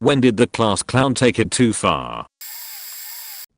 When did the class clown take it too far?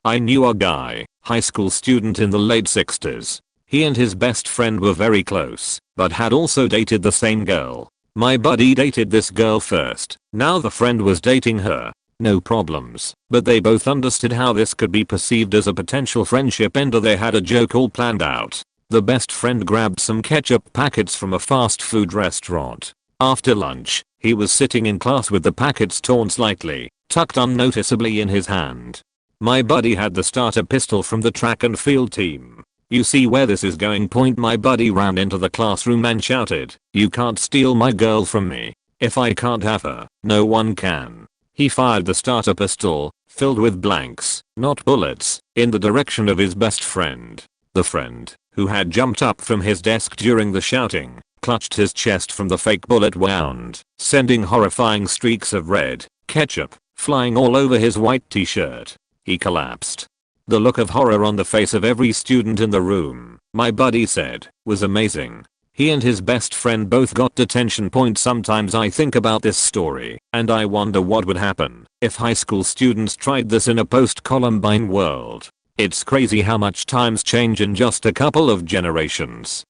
I knew a guy, high school student in the late 60s. He and his best friend were very close, but had also dated the same girl. My buddy dated this girl first, now the friend was dating her. No problems, but they both understood how this could be perceived as a potential friendship ender. They had a joke all planned out. The best friend grabbed some ketchup packets from a fast food restaurant. After lunch, he was sitting in class with the packets torn slightly, tucked unnoticeably in his hand. My buddy had the starter pistol from the track and field team. You see where this is going? My buddy ran into the classroom and shouted, "You can't steal my girl from me. If I can't have her, no one can." He fired the starter pistol, filled with blanks, not bullets, in the direction of his best friend. The friend, who had jumped up from his desk during the shouting, clutched his chest from the fake bullet wound, sending horrifying streaks of red ketchup flying all over his white t-shirt. He collapsed. The look of horror on the face of every student in the room, my buddy said, was amazing. He and his best friend both got detention. Sometimes I think about this story, and I wonder what would happen if high school students tried this in a post-Columbine world. It's crazy how much times change in just a couple of generations.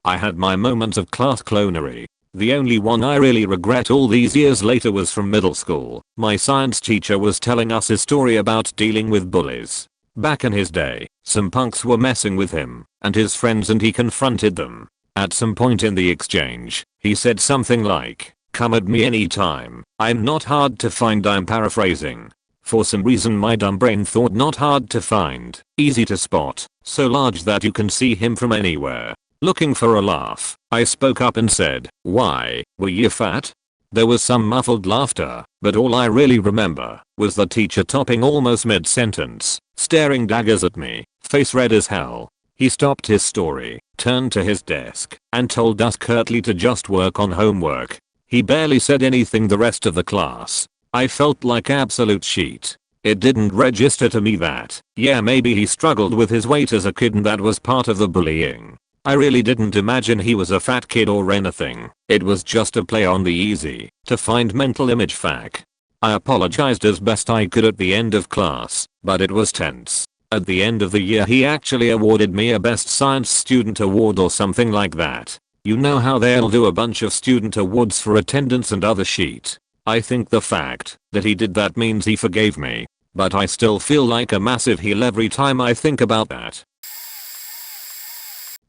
I had my moments of class clownery. The only one I really regret all these years later was from middle school. My science teacher was telling us his story about dealing with bullies. Back in his day, some punks were messing with him and his friends and he confronted them. At some point in the exchange, he said something like, "Come at me anytime, I'm not hard to find." I'm paraphrasing. For some reason my dumb brain thought not hard to find, easy to spot, so large that you can see him from anywhere. Looking for a laugh, I spoke up and said, "Why, were you fat?" There was some muffled laughter, but all I really remember was the teacher stopping almost mid-sentence, staring daggers at me, face red as hell. He stopped his story, turned to his desk, and told us curtly to just work on homework. He barely said anything the rest of the class. I felt like absolute shit. It didn't register to me that, yeah, maybe he struggled with his weight as a kid and that was part of the bullying. I really didn't imagine he was a fat kid or anything. It was just a play on the easy to find mental image fact. I apologized as best I could at the end of class, but it was tense. At the end of the year he actually awarded me a best science student award or something like that. You know how they'll do a bunch of student awards for attendance and other shit. I think the fact that he did that means he forgave me, but I still feel like a massive heel every time I think about that.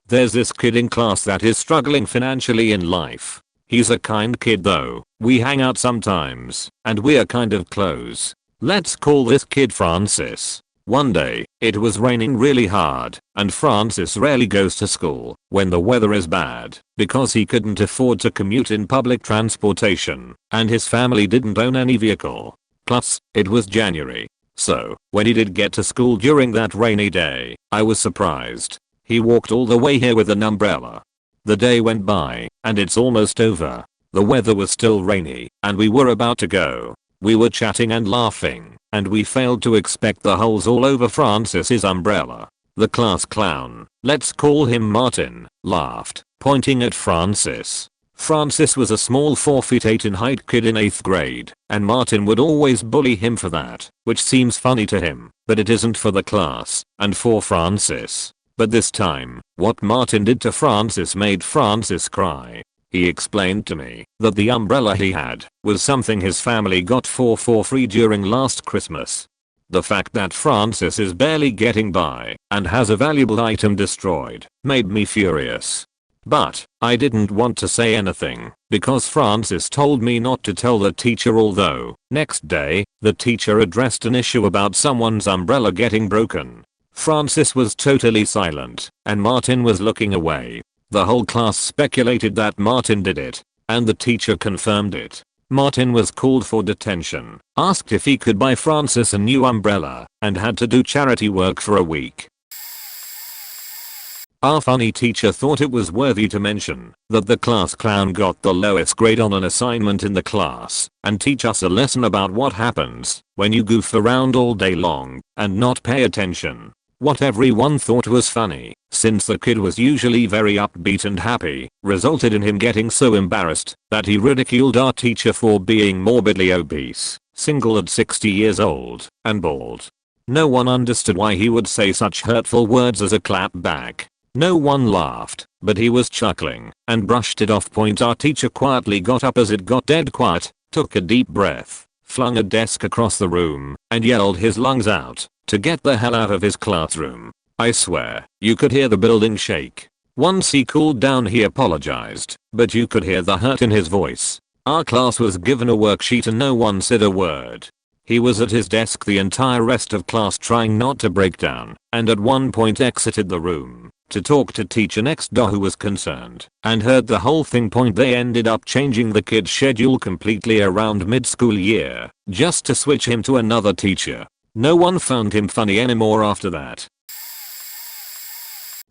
There's this kid in class that is struggling financially in life. He's a kind kid though. We hang out sometimes, and we're kind of close. Let's call this kid Francis. One day, it was raining really hard, and Francis rarely goes to school when the weather is bad, because he couldn't afford to commute in public transportation, and his family didn't own any vehicle. Plus, it was January. So, when he did get to school during that rainy day, I was surprised. He walked all the way here with an umbrella. The day went by, and it's almost over. The weather was still rainy, and we were about to go. We were chatting and laughing, and we failed to expect the holes all over Francis's umbrella. The class clown, let's call him Martin, laughed, pointing at Francis. Francis was a small 4'8" in height kid in 8th grade, and Martin would always bully him for that, which seems funny to him, but it isn't for the class, and for Francis. But this time, what Martin did to Francis made Francis cry. He explained to me that the umbrella he had was something his family got for free during last Christmas. The fact that Francis is barely getting by and has a valuable item destroyed made me furious. But I didn't want to say anything because Francis told me not to tell the teacher, although next day the teacher addressed an issue about someone's umbrella getting broken. Francis was totally silent, and Martin was looking away. The whole class speculated that Martin did it, and the teacher confirmed it. Martin was called for detention, asked if he could buy Francis a new umbrella, and had to do charity work for a week. Our funny teacher thought it was worthy to mention that the class clown got the lowest grade on an assignment in the class and teach us a lesson about what happens when you goof around all day long and not pay attention. What everyone thought was funny, since the kid was usually very upbeat and happy, resulted in him getting so embarrassed that he ridiculed our teacher for being morbidly obese, single at 60 years old, and bald. No one understood why he would say such hurtful words as a clap back. No one laughed, but he was chuckling and brushed it off. Our teacher quietly got up as it got dead quiet, took a deep breath, flung a desk across the room, and yelled his lungs out to get the hell out of his classroom. I swear, you could hear the building shake. Once he cooled down he apologized, but you could hear the hurt in his voice. Our class was given a worksheet and no one said a word. He was at his desk the entire rest of class trying not to break down, and at one point exited the room to talk to teacher next door who was concerned and heard the whole thing. They ended up changing the kid's schedule completely around mid-school year just to switch him to another teacher. No one found him funny anymore after that.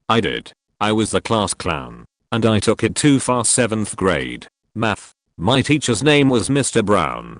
I did. I was the class clown, and I took it too far. 7th grade. Math. My teacher's name was Mr. Brown.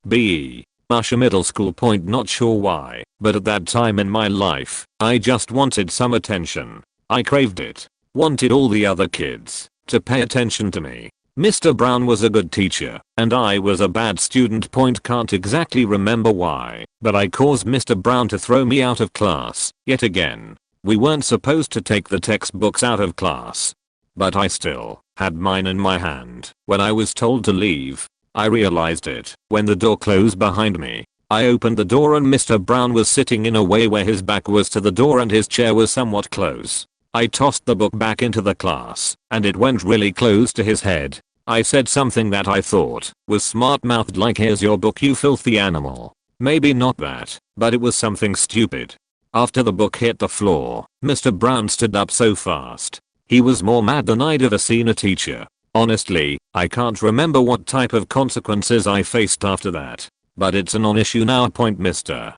B.E. Usher middle school. Not sure why, but at that time in my life, I just wanted some attention. I craved it. Wanted all the other kids to pay attention to me. Mr. Brown was a good teacher, and I was a bad student. Can't exactly remember why, but I caused Mr. Brown to throw me out of class, yet again. We weren't supposed to take the textbooks out of class, but I still had mine in my hand when I was told to leave. I realized it when the door closed behind me. I opened the door and Mr. Brown was sitting in a way where his back was to the door and his chair was somewhat close. I tossed the book back into the class, and it went really close to his head. I said something that I thought was smart-mouthed, like, "Here's your book, you filthy animal." Maybe not that, but it was something stupid. After the book hit the floor, Mr. Brown stood up so fast. He was more mad than I'd ever seen a teacher. Honestly, I can't remember what type of consequences I faced after that, but it's a non-issue now. Mr.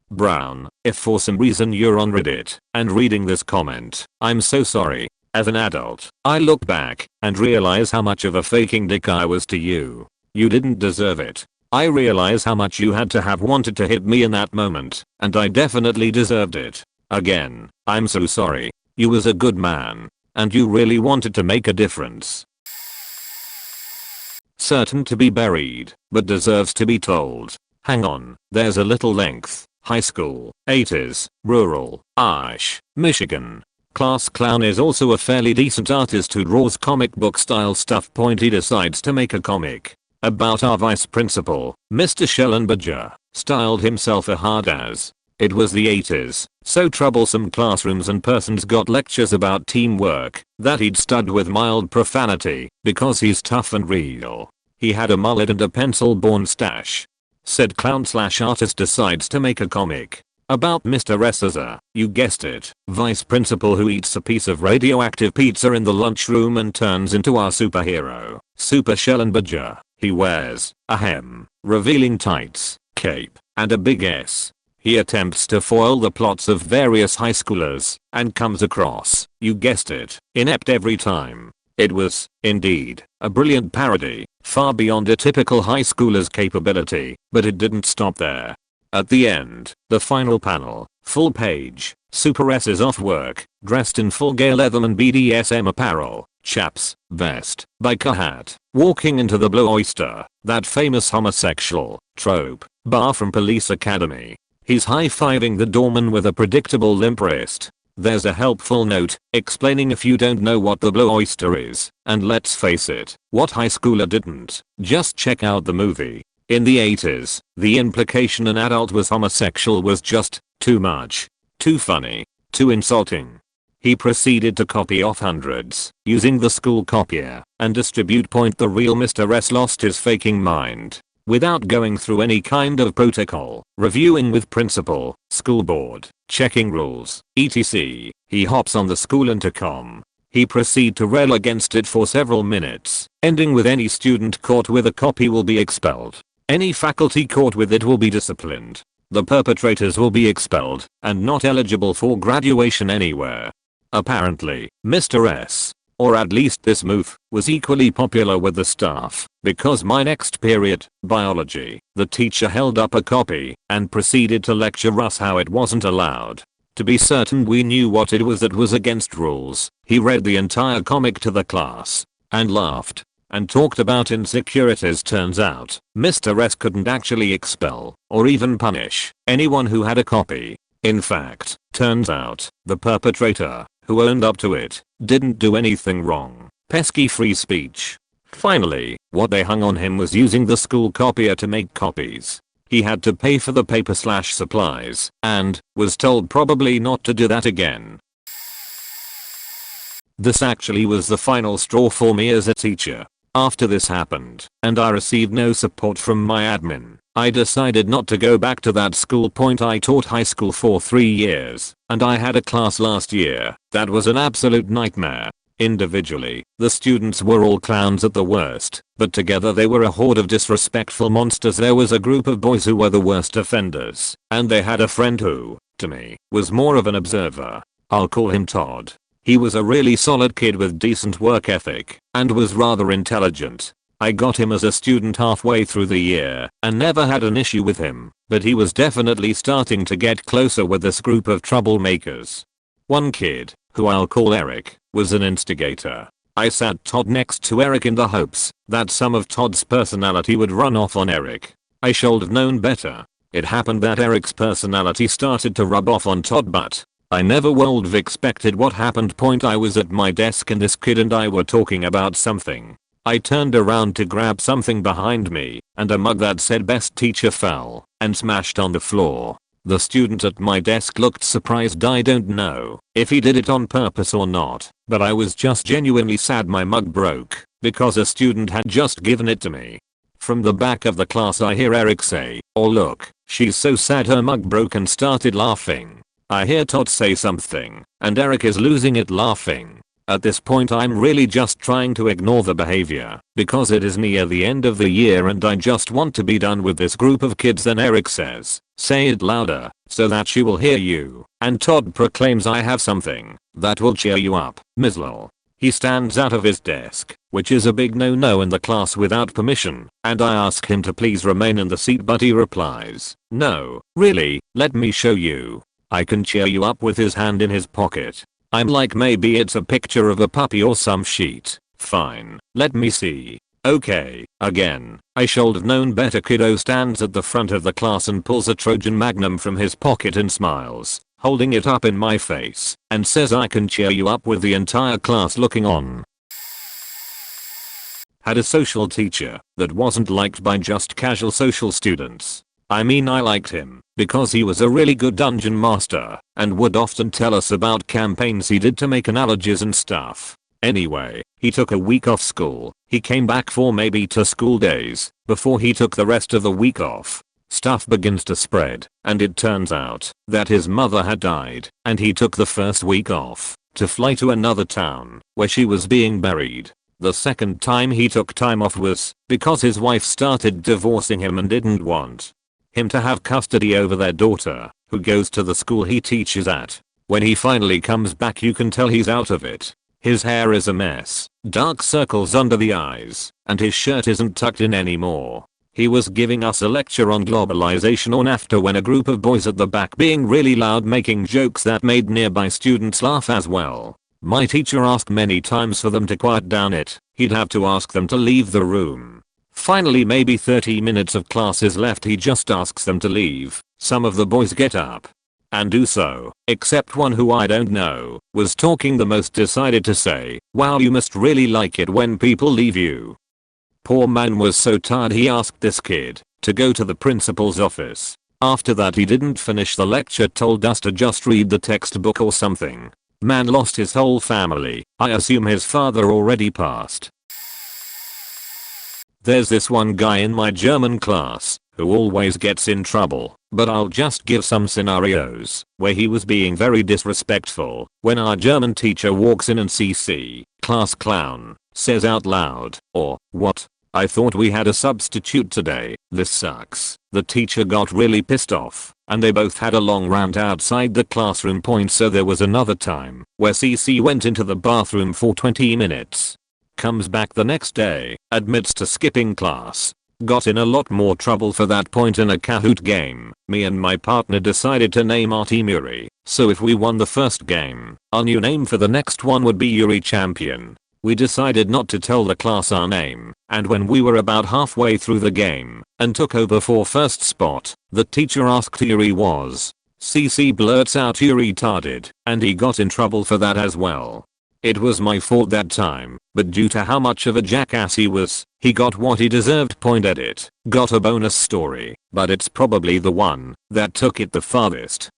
Brown, if for some reason you're on Reddit and reading this comment, I'm so sorry. As an adult, I look back and realize how much of a faking dick I was to you. You didn't deserve it. I realize how much you had to have wanted to hit me in that moment, and I definitely deserved it. Again, I'm so sorry. You was a good man, and you really wanted to make a difference. Certain to be buried, but deserves to be told. Hang on, there's a little length. High school, 80s, rural, Irish, Michigan. Class clown is also a fairly decent artist who draws comic book style stuff. He decides to make a comic about our vice principal, Mr. Schellenberger, styled himself a hard ass. It was the 80s, so troublesome classrooms and persons got lectures about teamwork that he'd stud with mild profanity because he's tough and real. He had a mullet and a pencil-born stash. Said clown/artist decides to make a comic about Mr. S as a, you guessed it, vice principal who eats a piece of radioactive pizza in the lunchroom and turns into our superhero, Super Schellenberger. He wears a hem, revealing tights, cape, and a big S. He attempts to foil the plots of various high schoolers and comes across, you guessed it, inept every time. It was, indeed, a brilliant parody, far beyond a typical high schooler's capability, but it didn't stop there. At the end, the final panel, full page, Super S is off work, dressed in full gay Leatherman BDSM apparel, chaps, vest, biker hat, walking into the Blue Oyster, that famous homosexual trope bar from Police Academy. He's high-fiving the doorman with a predictable limp wrist. There's a helpful note explaining if you don't know what the Blue Oyster is, and let's face it, what high schooler didn't? Just check out the movie. In the 80s, the implication an adult was homosexual was just too much, too funny, too insulting. He proceeded to copy off hundreds using the school copier and distribute. The real Mr. S lost his faking mind. Without going through any kind of protocol, reviewing with principal, school board, checking rules, etc., he hops on the school intercom. He proceeds to rail against it for several minutes, ending with any student caught with a copy will be expelled. Any faculty caught with it will be disciplined. The perpetrators will be expelled and not eligible for graduation anywhere. Apparently, Mr. S, or at least this move, was equally popular with the staff, because my next period, biology, the teacher held up a copy and proceeded to lecture us how it wasn't allowed To be certain we knew what it was that was against rules, he read the entire comic to the class and laughed and talked about insecurities. Turns out, Mr. S couldn't actually expel or even punish anyone who had a copy. In fact, turns out, the perpetrator, who owned up to it, didn't do anything wrong. Pesky free speech. Finally, what they hung on him was using the school copier to make copies. He had to pay for the paper/supplies and was told probably not to do that again. This actually was the final straw for me as a teacher. After this happened, and I received no support from my admin, I decided not to go back to that school. I taught high school for 3 years, and I had a class last year that was an absolute nightmare. Individually, the students were all clowns at the worst, but together they were a horde of disrespectful monsters. There was a group of boys who were the worst offenders, and they had a friend who, to me, was more of an observer. I'll call him Todd. He was a really solid kid with decent work ethic, and was rather intelligent. I got him as a student halfway through the year, and never had an issue with him, but he was definitely starting to get closer with this group of troublemakers. One kid, who I'll call Eric, was an instigator. I sat Todd next to Eric in the hopes that some of Todd's personality would run off on Eric. I should have known better. It happened that Eric's personality started to rub off on Todd, but I never would have expected what happened. I was at my desk and this kid and I were talking about something. I turned around to grab something behind me, and a mug that said "Best Teacher" fell and smashed on the floor. The student at my desk looked surprised. I don't know if he did it on purpose or not, but I was just genuinely sad my mug broke because a student had just given it to me. From the back of the class I hear Eric say, "Oh look, she's so sad her mug broke," and started laughing. I hear Todd say something, and Eric is losing it laughing. At this point I'm really just trying to ignore the behavior, because it is near the end of the year and I just want to be done with this group of kids. Then Eric says, "Say it louder, so that she will hear you," and Todd proclaims, "I have something that will cheer you up, Ms. Lol." He stands out of his desk, which is a big no-no in the class, without permission, and I ask him to please remain in the seat, but he replies, "No, really, let me show you. I can cheer you up," with his hand in his pocket. I'm like, maybe it's a picture of a puppy or some shit. Fine, let me see. Okay, again, I should have known better. Kiddo stands at the front of the class and pulls a Trojan Magnum from his pocket and smiles, holding it up in my face, and says, "I can cheer you up," with the entire class looking on. Had a social teacher that wasn't liked by just casual social students. I mean, I liked him because he was a really good dungeon master and would often tell us about campaigns he did to make analogies and stuff. Anyway, he took a week off school. He came back for maybe 2 school days before he took the rest of the week off. Stuff begins to spread, and it turns out that his mother had died, and he took the first week off to fly to another town where she was being buried. The second time he took time off was because his wife started divorcing him and didn't want him to have custody over their daughter, who goes to the school he teaches at. When he finally comes back, you can tell he's out of it. His hair is a mess, dark circles under the eyes, and his shirt isn't tucked in anymore. He was giving us a lecture on globalization or NAFTA when a group of boys at the back being really loud, making jokes that made nearby students laugh as well. My teacher asked many times for them to quiet down. He'd have to ask them to leave the room. Finally, maybe 30 minutes of class is left, he just asks them to leave. Some of the boys get up and do so, except one who I don't know was talking the most, decided to say, "Wow, you must really like it when people leave you." Poor man was so tired he asked this kid to go to the principal's office. After that he didn't finish the lecture, told us to just read the textbook or something. Man lost his whole family. I assume his father already passed. There's this one guy in my German class who always gets in trouble, but I'll just give some scenarios where he was being very disrespectful. When our German teacher walks in and CC, "Class clown," says out loud, or, "What? I thought we had a substitute today, this sucks." The teacher got really pissed off, and they both had a long rant outside the classroom. So there was another time where CC went into the bathroom for 20 minutes. Comes back the next day, admits to skipping class. Got in a lot more trouble for that point in a Kahoot game. Me and my partner decided to name our team Yuri, so if we won the first game, our new name for the next one would be Yuri Champion. We decided not to tell the class our name, and when we were about halfway through the game and took over for first spot, the teacher asked who Yuri was. CC blurts out Yuri retarded, and he got in trouble for that as well. It was my fault that time, but due to how much of a jackass he was, he got what he deserved. Edit. Got a bonus story, but it's probably the one that took it the farthest.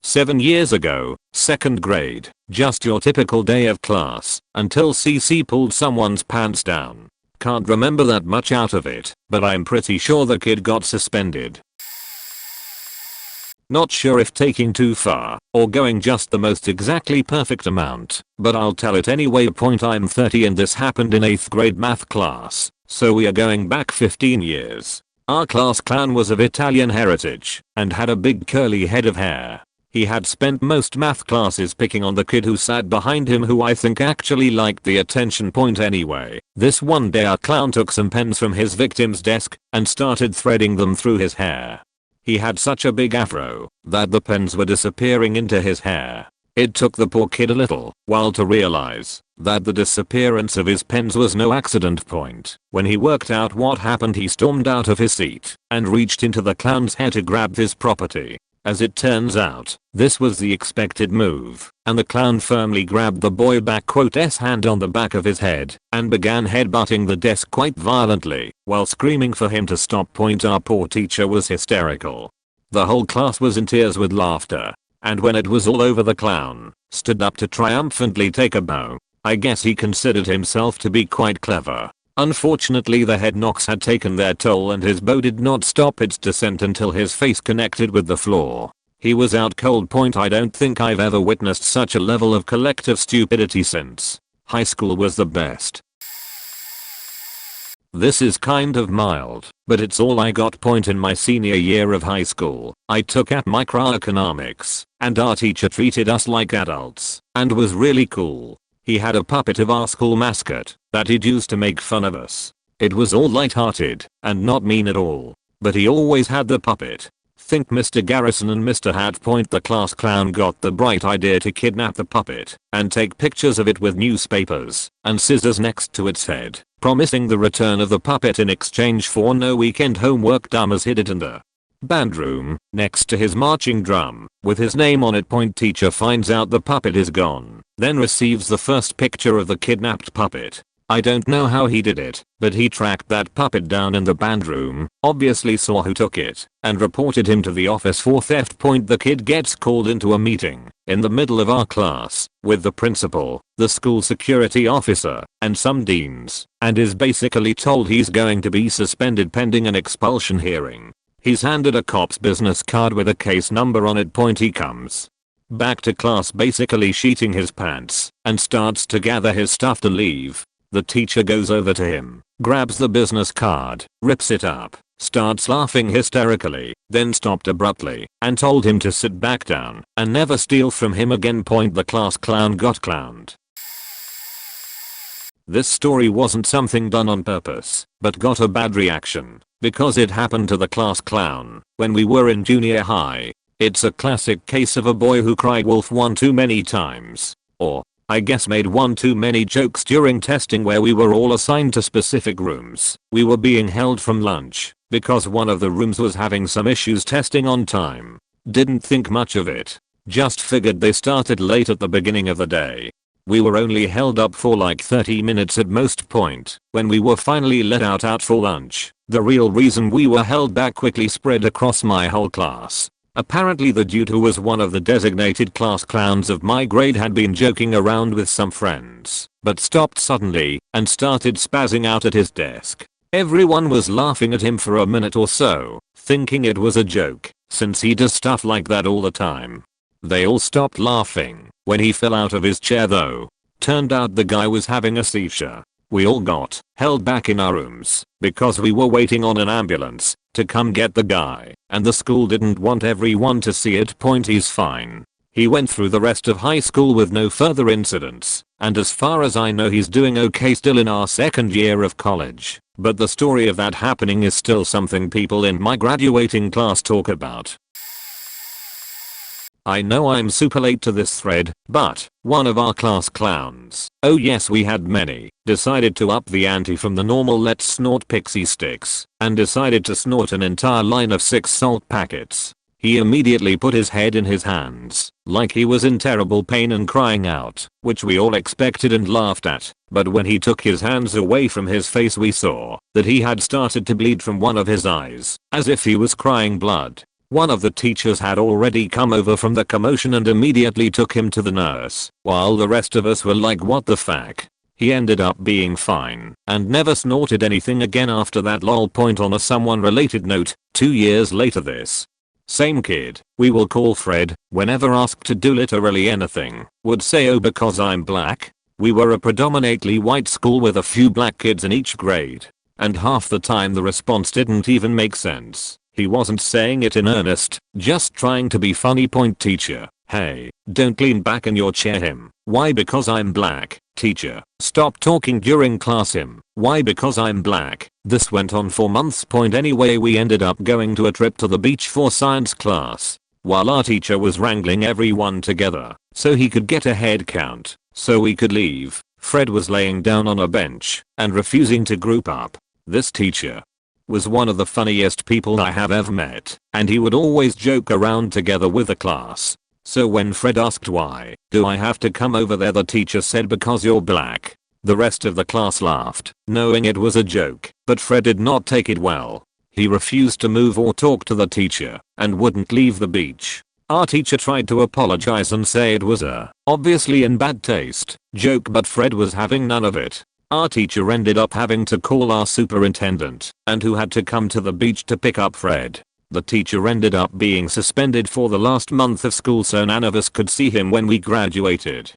7 years ago, 2nd grade, just your typical day of class, until CC pulled someone's pants down. Can't remember that much out of it, but I'm pretty sure the kid got suspended. Not sure if taking too far, or going just the most exactly perfect amount, but I'll tell it anyway. I'm 30 and this happened in 8th grade math class, so we are going back 15 years. Our class clown was of Italian heritage, and had a big curly head of hair. He had spent most math classes picking on the kid who sat behind him, who I think actually liked the attention. Anyway, this one day our clown took some pens from his victim's desk and started threading them through his hair. He had such a big afro that the pens were disappearing into his hair. It took the poor kid a little while to realize that the disappearance of his pens was no accident. When he worked out what happened, he stormed out of his seat and reached into the clown's hair to grab his property. As it turns out, this was the expected move, and the clown firmly grabbed the boy back "'s hand on the back of his head and began headbutting the desk quite violently while screaming for him to stop. Our poor teacher was hysterical. The whole class was in tears with laughter, and when it was all over, the clown stood up to triumphantly take a bow. I guess he considered himself to be quite clever. Unfortunately, the head knocks had taken their toll and his bow did not stop its descent until his face connected with the floor. He was out cold. I don't think I've ever witnessed such a level of collective stupidity since. High school was the best. This is kind of mild, but it's all I got. In my senior year of high school, I took up microeconomics, and our teacher treated us like adults and was really cool. He had a puppet of our school mascot that he'd use to make fun of us. It was all light-hearted and not mean at all, but he always had the puppet. Think Mr. Garrison and Mr. Hat. The class clown got the bright idea to kidnap the puppet and take pictures of it with newspapers and scissors next to its head, promising the return of the puppet in exchange for no weekend homework. Dumbers hid it in the band room next to his marching drum with his name on it. Teacher finds out the puppet is gone, then receives the first picture of the kidnapped puppet. I don't know how he did it, but he tracked that puppet down in the band room, obviously saw who took it, and reported him to the office for theft. The kid gets called into a meeting in the middle of our class with the principal, the school security officer, and some deans, and is basically told he's going to be suspended pending an expulsion hearing. He's handed a cop's business card with a case number on it. He comes back to class basically sheeting his pants and starts to gather his stuff to leave. The teacher goes over to him, grabs the business card, rips it up, starts laughing hysterically, then stopped abruptly and told him to sit back down and never steal from him again. The class clown got clowned. This story wasn't something done on purpose, but got a bad reaction because it happened to the class clown when we were in junior high. It's a classic case of a boy who cried wolf one too many times, or I guess made one too many jokes during testing where we were all assigned to specific rooms. We were being held from lunch because one of the rooms was having some issues testing on time. Didn't think much of it. Just figured they started late at the beginning of the day. We were only held up for like 30 minutes at most. When we were finally let out for lunch, the real reason we were held back quickly spread across my whole class. Apparently the dude who was one of the designated class clowns of my grade had been joking around with some friends, but stopped suddenly and started spazzing out at his desk. Everyone was laughing at him for a minute or so, thinking it was a joke, since he does stuff like that all the time. They all stopped laughing when he fell out of his chair though. Turned out the guy was having a seizure. We all got held back in our rooms because we were waiting on an ambulance to come get the guy, and the school didn't want everyone to see it. He's fine. He went through the rest of high school with no further incidents and as far as I know he's doing okay still in our second year of college. But the story of that happening is still something people in my graduating class talk about. I know I'm super late to this thread, but one of our class clowns, oh yes we had many, decided to up the ante from the normal let's snort pixie sticks, and decided to snort an entire line of 6 salt packets. He immediately put his head in his hands, like he was in terrible pain and crying out, which we all expected and laughed at, but when he took his hands away from his face we saw that he had started to bleed from one of his eyes, as if he was crying blood. One of the teachers had already come over from the commotion and immediately took him to the nurse, while the rest of us were like what the fuck. He ended up being fine and never snorted anything again after that. Lol. Point on a someone related note, 2 years later this same kid, we will call Fred, whenever asked to do literally anything, would say oh because I'm black. We were a predominantly white school with a few black kids in each grade, and half the time the response didn't even make sense. He wasn't saying it in earnest, just trying to be funny. Point teacher, hey, don't lean back in your chair. Him, why because I'm black. Teacher, stop talking during class. Him, why because I'm black. This went on for months. Point anyway we ended up going to a trip to the beach for science class, while our teacher was wrangling everyone together so he could get a head count so we could leave. Fred was laying down on a bench and refusing to group up. This teacher was one of the funniest people I have ever met, and he would always joke around together with the class. So when Fred asked why do I have to come over there, the teacher said because you're black. The rest of the class laughed, knowing it was a joke, but Fred did not take it well. He refused to move or talk to the teacher and wouldn't leave the beach. Our teacher tried to apologize and say it was a obviously in bad taste joke, but Fred was having none of it. Our teacher ended up having to call our superintendent, and who had to come to the beach to pick up Fred. The teacher ended up being suspended for the last month of school so none of us could see him when we graduated.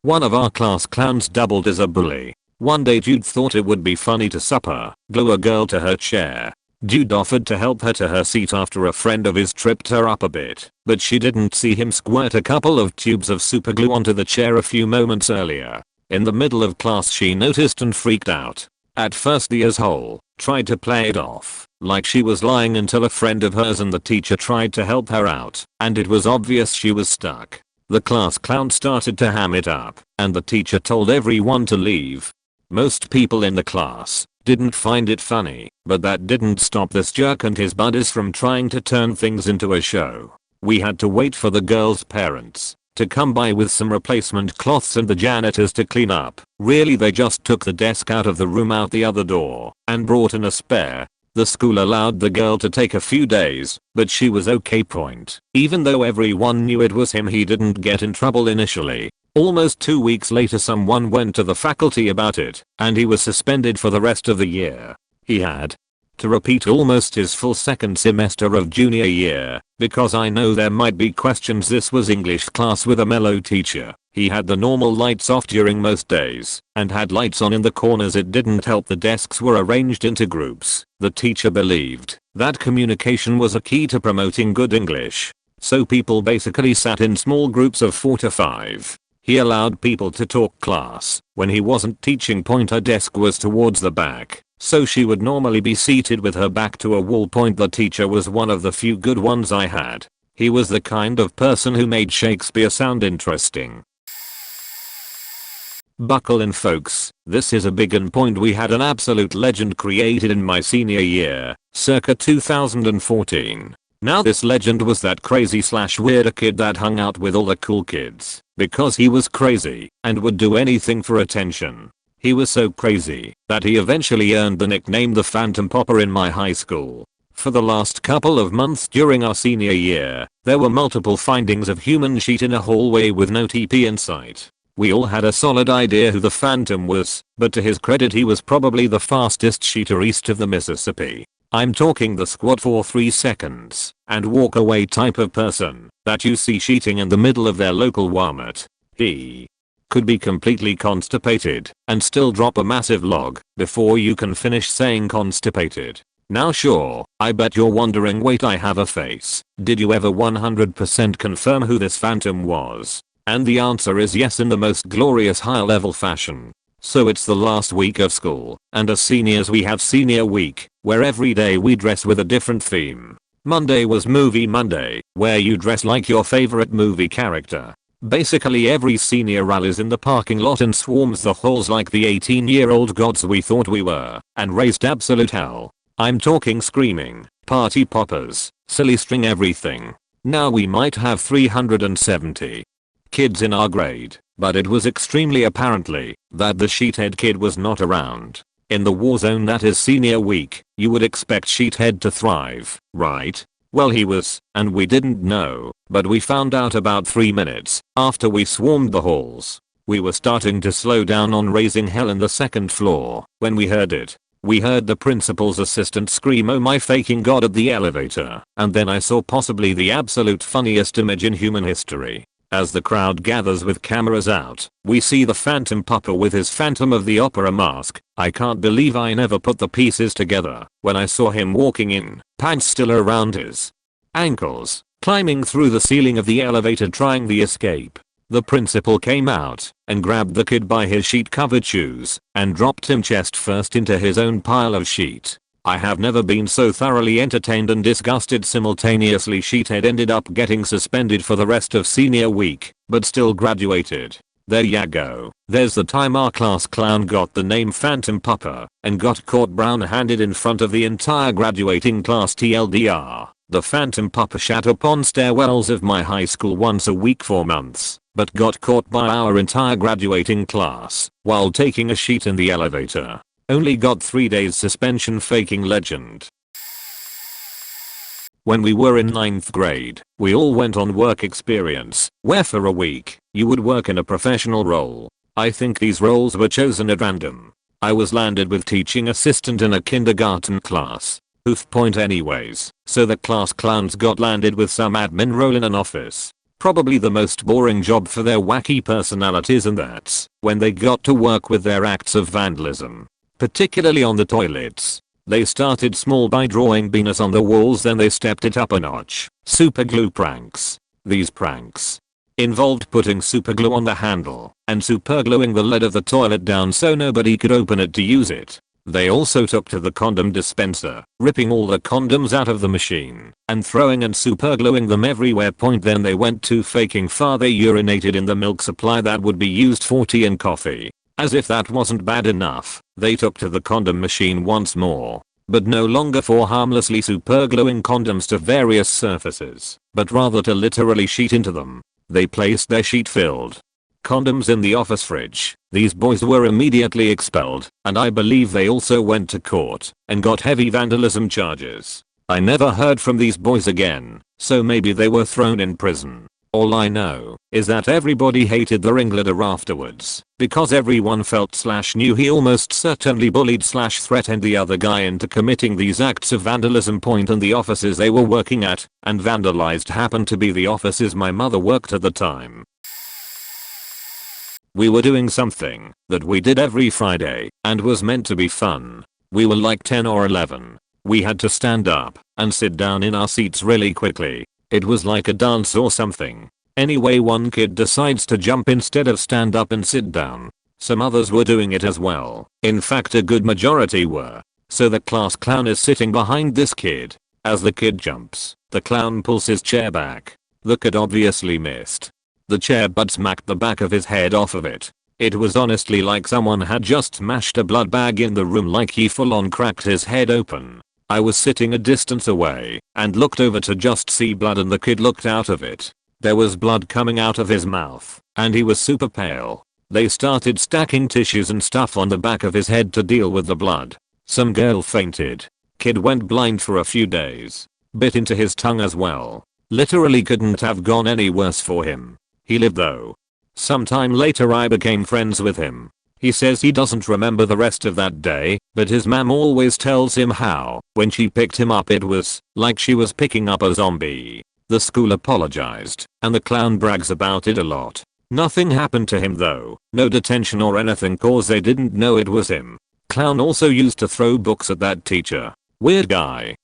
One of our class clowns doubled as a bully. One day Jude thought it would be funny to super glue a girl to her chair. Jude offered to help her to her seat after a friend of his tripped her up a bit, but she didn't see him squirt a couple of tubes of superglue onto the chair a few moments earlier. In the middle of class she noticed and freaked out. At first the asshole tried to play it off like she was lying until a friend of hers and the teacher tried to help her out, and it was obvious she was stuck. The class clown started to ham it up, and the teacher told everyone to leave. Most people in the class didn't find it funny, but that didn't stop this jerk and his buddies from trying to turn things into a show. We had to wait for the girl's parents to come by with some replacement cloths and the janitors to clean up. Really, they just took the desk out of the room out the other door and brought in a spare. The school allowed the girl to take a few days, but she was okay. Point. Even though everyone knew it was him, he didn't get in trouble initially. Almost 2 weeks later someone went to the faculty about it, and he was suspended for the rest of the year. He had to repeat almost his full second semester of junior year, because I know there might be questions. This was English class with a mellow teacher. He had the normal lights off during most days, and had lights on in the corners. It didn't help the desks were arranged into groups. The teacher believed that communication was a key to promoting good English, so people basically sat in small groups of 4 to 5. He allowed people to talk class when he wasn't teaching. Point. Her desk was towards the back, so she would normally be seated with her back to a wall. Point. The teacher was one of the few good ones I had. He was the kind of person who made Shakespeare sound interesting. Buckle in folks, this is a big one. Point. We had an absolute legend created in my senior year, circa 2014. Now this legend was that crazy / weirder kid that hung out with all the cool kids because he was crazy and would do anything for attention. He was so crazy that he eventually earned the nickname the Phantom Popper in my high school. For the last couple of months during our senior year, there were multiple findings of human sheet in a hallway with no TP in sight. We all had a solid idea who the Phantom was, but to his credit he was probably the fastest sheeter east of the Mississippi. I'm talking the squat for 3 seconds and walk away type of person that you see sheeting in the middle of their local Walmart. He could be completely constipated and still drop a massive log before you can finish saying constipated. Now sure, I bet you're wondering, wait, I have a face. Did you ever 100% confirm who this Phantom was? And the answer is yes, in the most glorious high-level fashion. So it's the last week of school, and as seniors we have senior week, where every day we dress with a different theme. Monday was Movie Monday, where you dress like your favorite movie character. Basically every senior rallies in the parking lot and swarms the halls like the 18-year-old gods we thought we were, and raised absolute hell. I'm talking screaming, party poppers, silly string everything. Now we might have 370 kids in our grade, but it was extremely apparently that the sheethead kid was not around. In the war zone that is senior week, you would expect sheethead to thrive, right? Well, he was, and we didn't know, but we found out about 3 minutes after we swarmed the halls. We were starting to slow down on raising hell in the second floor when we heard it. We heard the principal's assistant scream, "Oh my faking god," at the elevator, and then I saw possibly the absolute funniest image in human history. As the crowd gathers with cameras out, we see the Phantom Papa with his Phantom of the Opera mask. I can't believe I never put the pieces together when I saw him walking in, pants still around his ankles, climbing through the ceiling of the elevator trying the escape. The principal came out and grabbed the kid by his sheet-covered shoes and dropped him chest first into his own pile of sheet. I have never been so thoroughly entertained and disgusted simultaneously. Sheethead ended up getting suspended for the rest of senior week, but still graduated. There ya go. There's the time our class clown got the name Phantom Papa and got caught brown-handed in front of the entire graduating class. TLDR, the Phantom Papa shat upon stairwells of my high school once a week for months, but got caught by our entire graduating class while taking a sheet in the elevator. Only got 3 days suspension. Faking legend. When we were in 9th grade, we all went on work experience, where for a week, you would work in a professional role. I think these roles were chosen at random. I was landed with teaching assistant in a kindergarten class. Oof point anyways, so the class clowns got landed with some admin role in an office. Probably the most boring job for their wacky personalities, and that's when they got to work with their acts of vandalism. Particularly on the toilets. They started small by drawing Venus on the walls, then they stepped it up a notch. Superglue pranks. These pranks involved putting superglue on the handle and supergluing the lid of the toilet down so nobody could open it to use it. They also took to the condom dispenser, ripping all the condoms out of the machine and throwing and supergluing them everywhere. Then they went too faking far. They urinated in the milk supply that would be used for tea and coffee. As if that wasn't bad enough, they took to the condom machine once more, but no longer for harmlessly supergluing condoms to various surfaces, but rather to literally sheet into them. They placed their sheet-filled condoms in the office fridge. These boys were immediately expelled, and I believe they also went to court and got heavy vandalism charges. I never heard from these boys again, so maybe they were thrown in prison. All I know is that everybody hated the ringleader afterwards because everyone felt / knew he almost certainly bullied / threatened the other guy into committing these acts of vandalism. And the offices they were working at and vandalized happened to be the offices my mother worked at the time. We were doing something that we did every Friday and was meant to be fun. We were like 10 or 11. We had to stand up and sit down in our seats really quickly. It was like a dance or something. Anyway, one kid decides to jump instead of stand up and sit down. Some others were doing it as well. In fact, a good majority were. So the class clown is sitting behind this kid. As the kid jumps, the clown pulls his chair back. The kid obviously missed. The chair butt smacked the back of his head off of it. It was honestly like someone had just smashed a blood bag in the room, like he full on cracked his head open. I was sitting a distance away and looked over to just see blood, and the kid looked out of it. There was blood coming out of his mouth and he was super pale. They started stacking tissues and stuff on the back of his head to deal with the blood. Some girl fainted. Kid went blind for a few days. Bit into his tongue as well. Literally couldn't have gone any worse for him. He lived though. Sometime later I became friends with him. He says he doesn't remember the rest of that day, but his mom always tells him how, when she picked him up, it was like she was picking up a zombie. The school apologized, and the clown brags about it a lot. Nothing happened to him though, no detention or anything, cause they didn't know it was him. Clown also used to throw books at that teacher. Weird guy.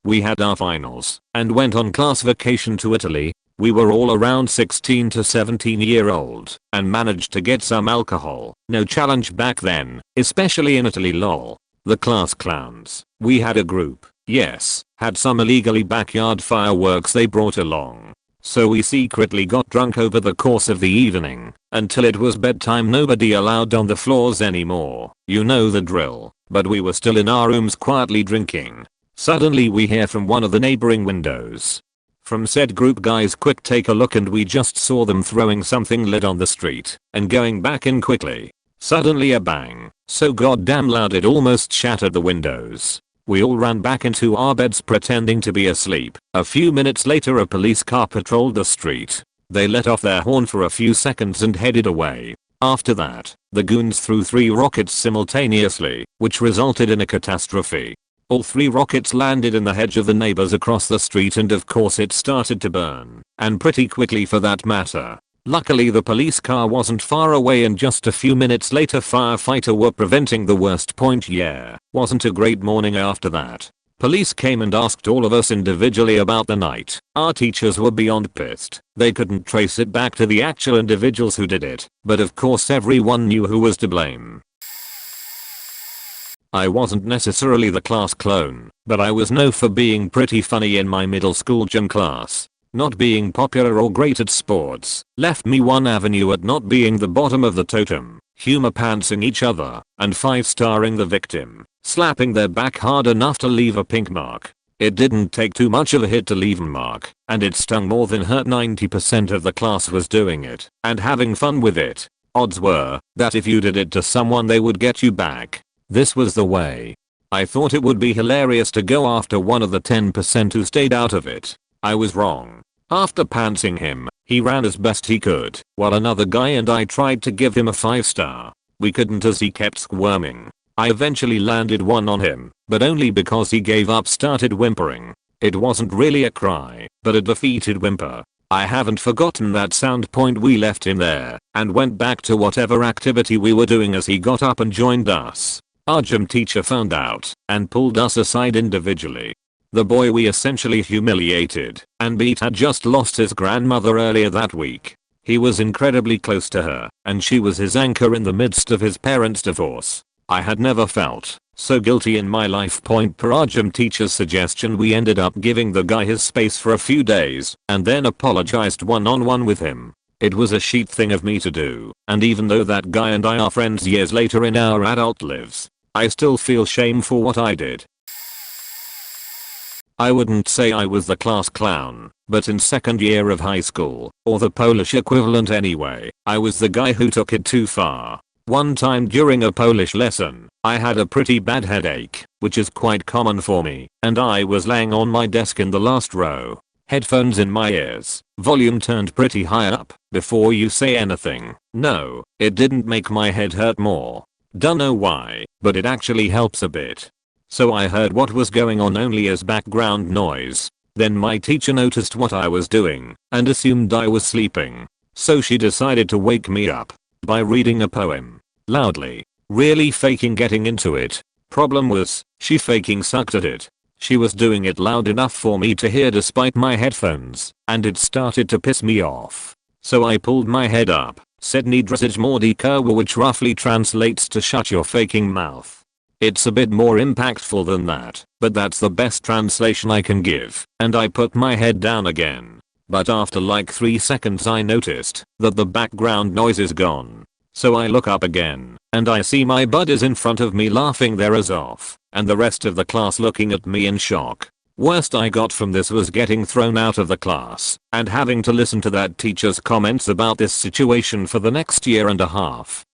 We had our finals and went on class vacation to Italy. We were all around 16 to 17-year-old and managed to get some alcohol. No challenge back then, especially in Italy lol. The class clowns. We had a group, yes, had some illegally backyard fireworks they brought along. So we secretly got drunk over the course of the evening, until it was bedtime. Nobody allowed on the floors anymore. You know the drill, but we were still in our rooms quietly drinking. Suddenly we hear from one of the neighboring windows. From said group, guys, quick take a look, and we just saw them throwing something lit on the street and going back in quickly. Suddenly a bang, so goddamn loud it almost shattered the windows. We all ran back into our beds pretending to be asleep. A few minutes later a police car patrolled the street. They let off their horn for a few seconds and headed away. After that, the goons threw 3 rockets simultaneously, which resulted in a catastrophe. All 3 rockets landed in the hedge of the neighbors across the street, and of course it started to burn, and pretty quickly for that matter. Luckily the police car wasn't far away, and just a few minutes later firefighter were preventing the worst point. Yeah, wasn't a great morning after that. Police came and asked all of us individually about the night. Our teachers were beyond pissed. They couldn't trace it back to the actual individuals who did it, but of course everyone knew who was to blame. I wasn't necessarily the class clone, but I was known for being pretty funny in my middle school gym class. Not being popular or great at sports left me one avenue at not being the bottom of the totem, humor pantsing each other, and 5-starring the victim, slapping their back hard enough to leave a pink mark. It didn't take too much of a hit to leave a mark, and it stung more than hurt. 90% of the class was doing it and having fun with it. Odds were that if you did it to someone they would get you back. This was the way. I thought it would be hilarious to go after one of the 10% who stayed out of it. I was wrong. After pantsing him, he ran as best he could, while another guy and I tried to give him a 5-star. We couldn't as he kept squirming. I eventually landed one on him, but only because he gave up, started whimpering. It wasn't really a cry, but a defeated whimper. I haven't forgotten that sound. Point we left him there and went back to whatever activity we were doing as he got up and joined us. Our gym teacher found out and pulled us aside individually. The boy we essentially humiliated and beat had just lost his grandmother earlier that week. He was incredibly close to her, and she was his anchor in the midst of his parents' divorce. I had never felt so guilty in my life. Point per our gym teacher's suggestion, we ended up giving the guy his space for a few days and then apologized one-on-one with him. It was a sheep thing of me to do, and even though that guy and I are friends years later in our adult lives, I still feel shame for what I did. I wouldn't say I was the class clown, but in second year of high school, or the Polish equivalent anyway, I was the guy who took it too far. One time during a Polish lesson, I had a pretty bad headache, which is quite common for me, and I was laying on my desk in the last row, headphones in my ears, volume turned pretty high up. Before you say anything, no, it didn't make my head hurt more. Don't know why, but it actually helps a bit. So I heard what was going on only as background noise. Then my teacher noticed what I was doing and assumed I was sleeping. So she decided to wake me up by reading a poem loudly, really faking getting into it. Problem was, she faking sucked at it. She was doing it loud enough for me to hear despite my headphones, and it started to piss me off. So I pulled my head up, said "Nie drżyć młody kurwa," which roughly translates to "shut your faking mouth." It's a bit more impactful than that, but that's the best translation I can give, and I put my head down again. But after like 3 seconds I noticed that the background noise is gone. So I look up again, and I see my buddies in front of me laughing their ass off, and the rest of the class looking at me in shock. Worst I got from this was getting thrown out of the class, and having to listen to that teacher's comments about this situation for the next year and a half.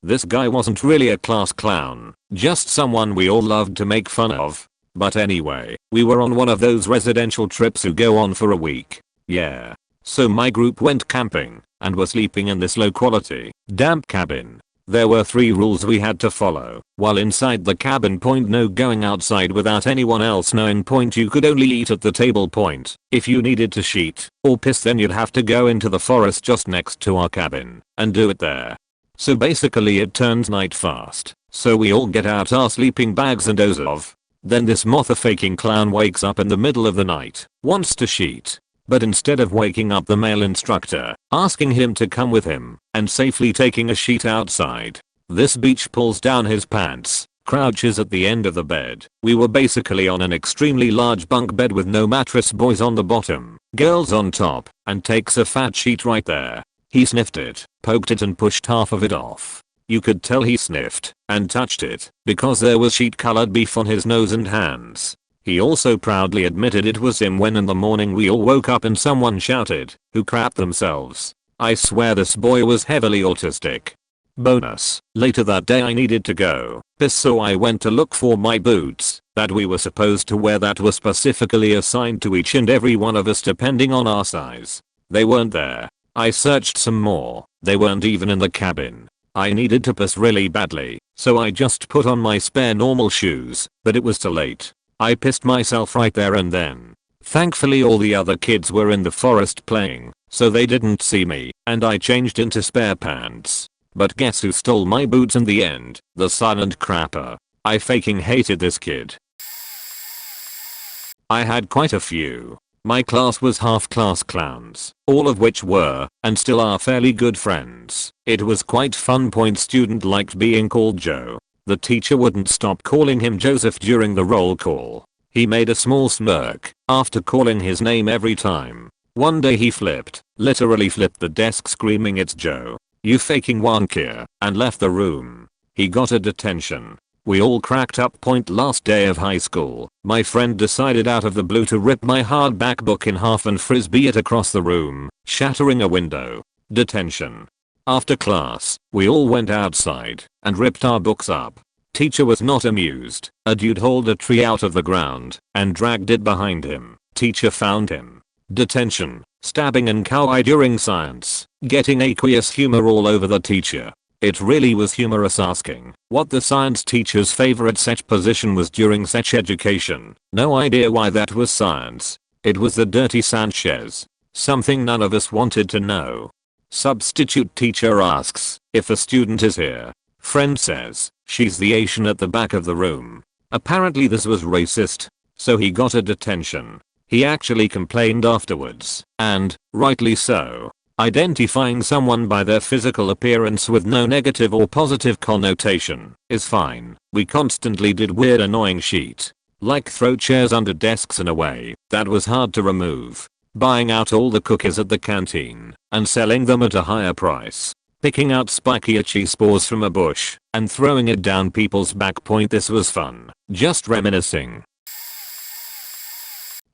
This guy wasn't really a class clown, just someone we all loved to make fun of. But anyway, we were on one of those residential trips who go on for a week. Yeah. So my group went camping, and were sleeping in this low quality, damp cabin. There were 3 rules we had to follow while inside the cabin. Point no going outside without anyone else knowing. Point you could only eat at the table. Point if you needed to shit or piss then you'd have to go into the forest just next to our cabin and do it there. So basically it turns night fast, so we all get out our sleeping bags and doze off. Then this mother faking clown wakes up in the middle of the night, wants to shit, But instead of waking up the male instructor, asking him to come with him, and safely taking a sheet outside, this beach pulls down his pants, crouches at the end of the bed. We were basically on an extremely large bunk bed with no mattress, boys on the bottom, girls on top, and takes a fat sheet right there. He sniffed it, poked it and pushed half of it off. You could tell he sniffed and touched it because there was sheet colored beef on his nose and hands. He also proudly admitted it was him when in the morning we all woke up and someone shouted, "Who crapped themselves?" I swear this boy was heavily autistic. Bonus, later that day I needed to go piss, so I went to look for my boots that we were supposed to wear that were specifically assigned to each and every one of us depending on our size. They weren't there. I searched some more. They weren't even in the cabin. I needed to piss really badly, so I just put on my spare normal shoes, but it was too late. I pissed myself right there and then. Thankfully all the other kids were in the forest playing, so they didn't see me, and I changed into spare pants. But guess who stole my boots in the end? The silent crapper. I fucking hated this kid. I had quite a few. My class was half class clowns, all of which were, and still are, fairly good friends. It was quite fun. Student liked being called Joe. The teacher wouldn't stop calling him Joseph during the roll call. He made a small smirk after calling his name every time. One day he literally flipped the desk screaming, "It's Joe, you faking wonkia," and left the room. He got a detention. We all cracked up. Last day of high school, my friend decided out of the blue to rip my hardback book in half and frisbee it across the room, shattering a window. Detention. After class, we all went outside and ripped our books up. Teacher was not amused. A dude hauled a tree out of the ground and dragged it behind him. Teacher found him. Detention. Stabbing and cow-eye during science. Getting aqueous humor all over the teacher. It really was humorous asking what the science teacher's favorite such position was during such education. No idea why that was science. It was the dirty Sanchez. Something none of us wanted to know. Substitute teacher asks if a student is here. Friend says she's the Asian at the back of the room. Apparently this was racist, so he got a detention. He actually complained afterwards, and rightly so. Identifying someone by their physical appearance with no negative or positive connotation is fine. We constantly did weird annoying shit, like throw chairs under desks in a way that was hard to remove, buying out all the cookies at the canteen and selling them at a higher price, picking out spiky itchy spores from a bush and throwing it down people's back. This was fun, just reminiscing.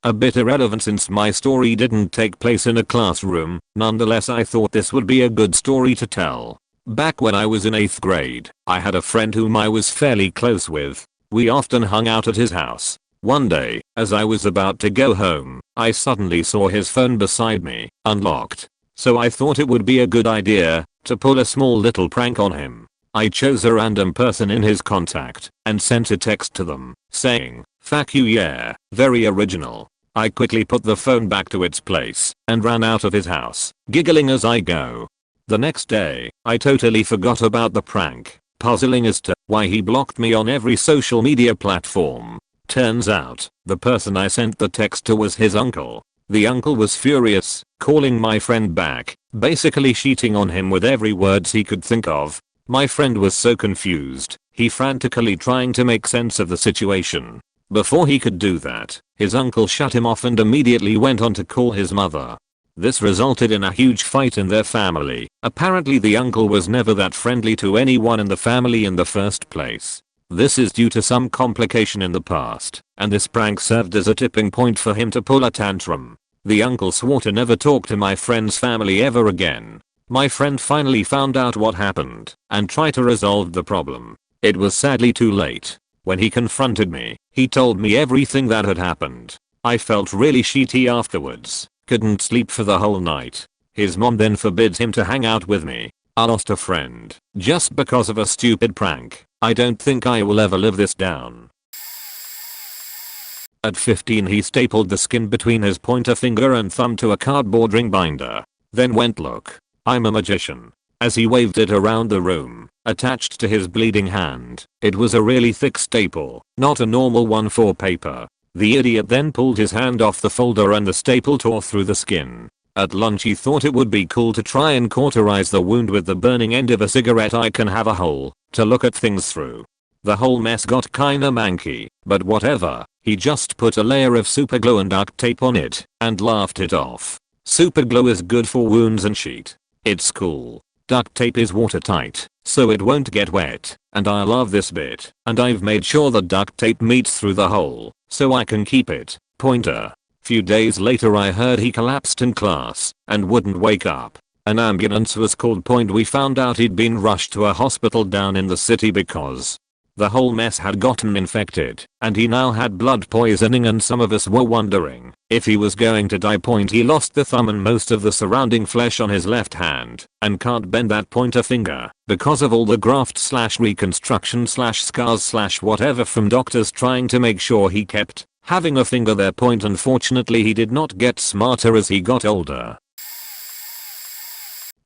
A bit irrelevant since my story didn't take place in a classroom, nonetheless I thought this would be a good story to tell. Back when I was in 8th grade, I had a friend whom I was fairly close with. We often hung out at his house. One day, as I was about to go home, I suddenly saw his phone beside me, unlocked. So I thought it would be a good idea to pull a small little prank on him. I chose a random person in his contact and sent a text to them saying, "Fuck you, yeah." Very original. I quickly put the phone back to its place and ran out of his house, giggling as I go. The next day, I totally forgot about the prank, puzzling as to why he blocked me on every social media platform. Turns out, the person I sent the text to was his uncle. The uncle was furious, calling my friend back, basically cheating on him with every words he could think of. My friend was so confused, he frantically trying to make sense of the situation. Before he could do that, his uncle shut him off and immediately went on to call his mother. This resulted in a huge fight in their family. Apparently the uncle was never that friendly to anyone in the family in the first place. This is due to some complication in the past, and this prank served as a tipping point for him to pull a tantrum. The uncle swore to never talk to my friend's family ever again. My friend finally found out what happened and tried to resolve the problem. It was sadly too late. When he confronted me, he told me everything that had happened. I felt really shitty afterwards, couldn't sleep for the whole night. His mom then forbids him to hang out with me. I lost a friend just because of a stupid prank. I don't think I will ever live this down. At 15 he stapled the skin between his pointer finger and thumb to a cardboard ring binder. Then went, "Look, I'm a magician," as he waved it around the room. Attached to his bleeding hand, it was a really thick staple, not a normal one for paper. The idiot then pulled his hand off the folder and the staple tore through the skin. At lunch he thought it would be cool to try and cauterize the wound with the burning end of a cigarette. I can have a hole to look at things through. The whole mess got kinda manky, but whatever. He just put a layer of superglue and duct tape on it and laughed it off. Superglue is good for wounds and sheet. It's cool. Duct tape is watertight, so it won't get wet, and I love this bit, and I've made sure the duct tape meets through the hole, so I can keep it. Pointer. Few days later I heard he collapsed in class and wouldn't wake up. An ambulance was called. We found out he'd been rushed to a hospital down in the city because the whole mess had gotten infected and he now had blood poisoning, and some of us were wondering if he was going to die. He lost the thumb and most of the surrounding flesh on his left hand and can't bend that pointer finger because of all the graft/reconstruction/scars/whatever from doctors trying to make sure he kept having a finger there. Unfortunately he did not get smarter as he got older.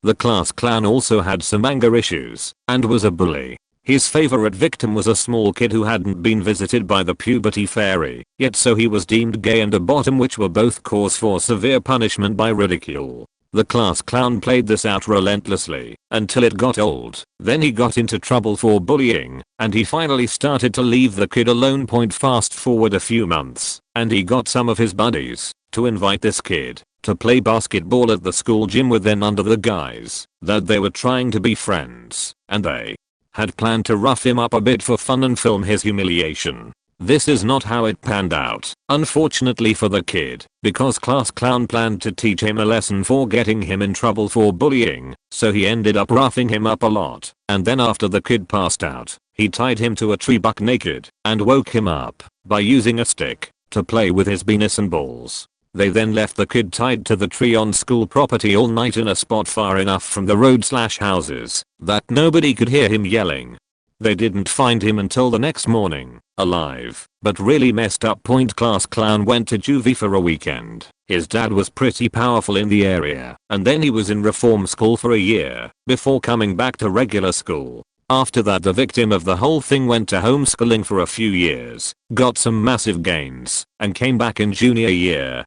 The class clown also had some anger issues and was a bully. His favorite victim was a small kid who hadn't been visited by the puberty fairy yet, so he was deemed gay and a bottom, which were both cause for severe punishment by ridicule. The class clown played this out relentlessly until it got old. Then he got into trouble for bullying and he finally started to leave the kid alone. Fast forward a few months and he got some of his buddies to invite this kid to play basketball at the school gym with them under the guise that they were trying to be friends, and they had planned to rough him up a bit for fun and film his humiliation. This is not how it panned out, unfortunately for the kid, because class clown planned to teach him a lesson for getting him in trouble for bullying, so he ended up roughing him up a lot, and then after the kid passed out, he tied him to a tree buck naked and woke him up by using a stick to play with his penis and balls. They then left the kid tied to the tree on school property all night in a spot far enough from the road/houses that nobody could hear him yelling. They didn't find him until the next morning, alive, but really messed up. Class clown went to juvie for a weekend. His dad was pretty powerful in the area, and then he was in reform school for a year before coming back to regular school. After that the victim of the whole thing went to homeschooling for a few years, got some massive gains, and came back in junior year.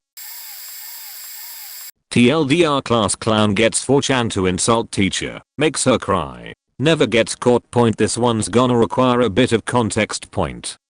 TLDR, class clown gets 4chan to insult teacher, makes her cry, never gets caught. This one's gonna require a bit of context.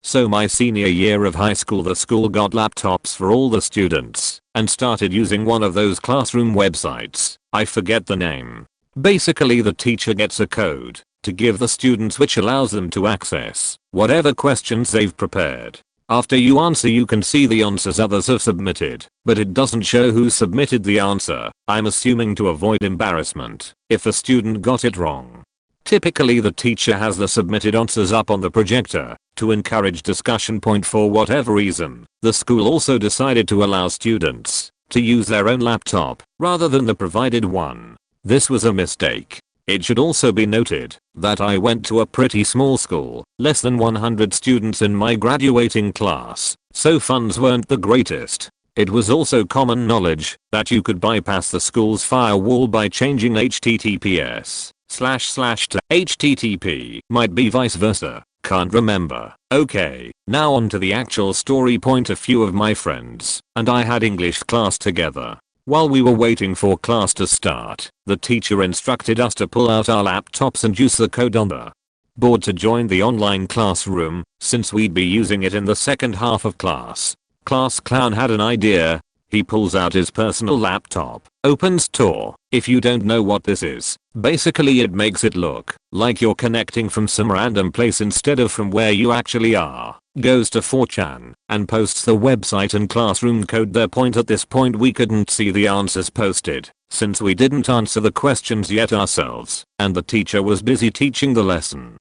So my senior year of high school, the school got laptops for all the students and started using one of those classroom websites. I forget the name. Basically the teacher gets a code to give the students which allows them to access whatever questions they've prepared. After you answer you can see the answers others have submitted, but it doesn't show who submitted the answer, I'm assuming to avoid embarrassment if a student got it wrong. Typically the teacher has the submitted answers up on the projector to encourage discussion. For whatever reason, the school also decided to allow students to use their own laptop rather than the provided one. This was a mistake. It should also be noted that I went to a pretty small school, less than 100 students in my graduating class, so funds weren't the greatest. It was also common knowledge that you could bypass the school's firewall by changing HTTPS // to HTTP, might be vice versa, can't remember. Okay, now on to the actual story. A few of my friends and I had English class together. While we were waiting for class to start, the teacher instructed us to pull out our laptops and use the code on the board to join the online classroom, since we'd be using it in the second half of class. Class clown had an idea. He pulls out his personal laptop, opens Tor. If you don't know what this is, basically it makes it look like you're connecting from some random place instead of from where you actually are. Goes to 4chan and posts the website and classroom code there. At this point we couldn't see the answers posted since we didn't answer the questions yet ourselves and the teacher was busy teaching the lesson.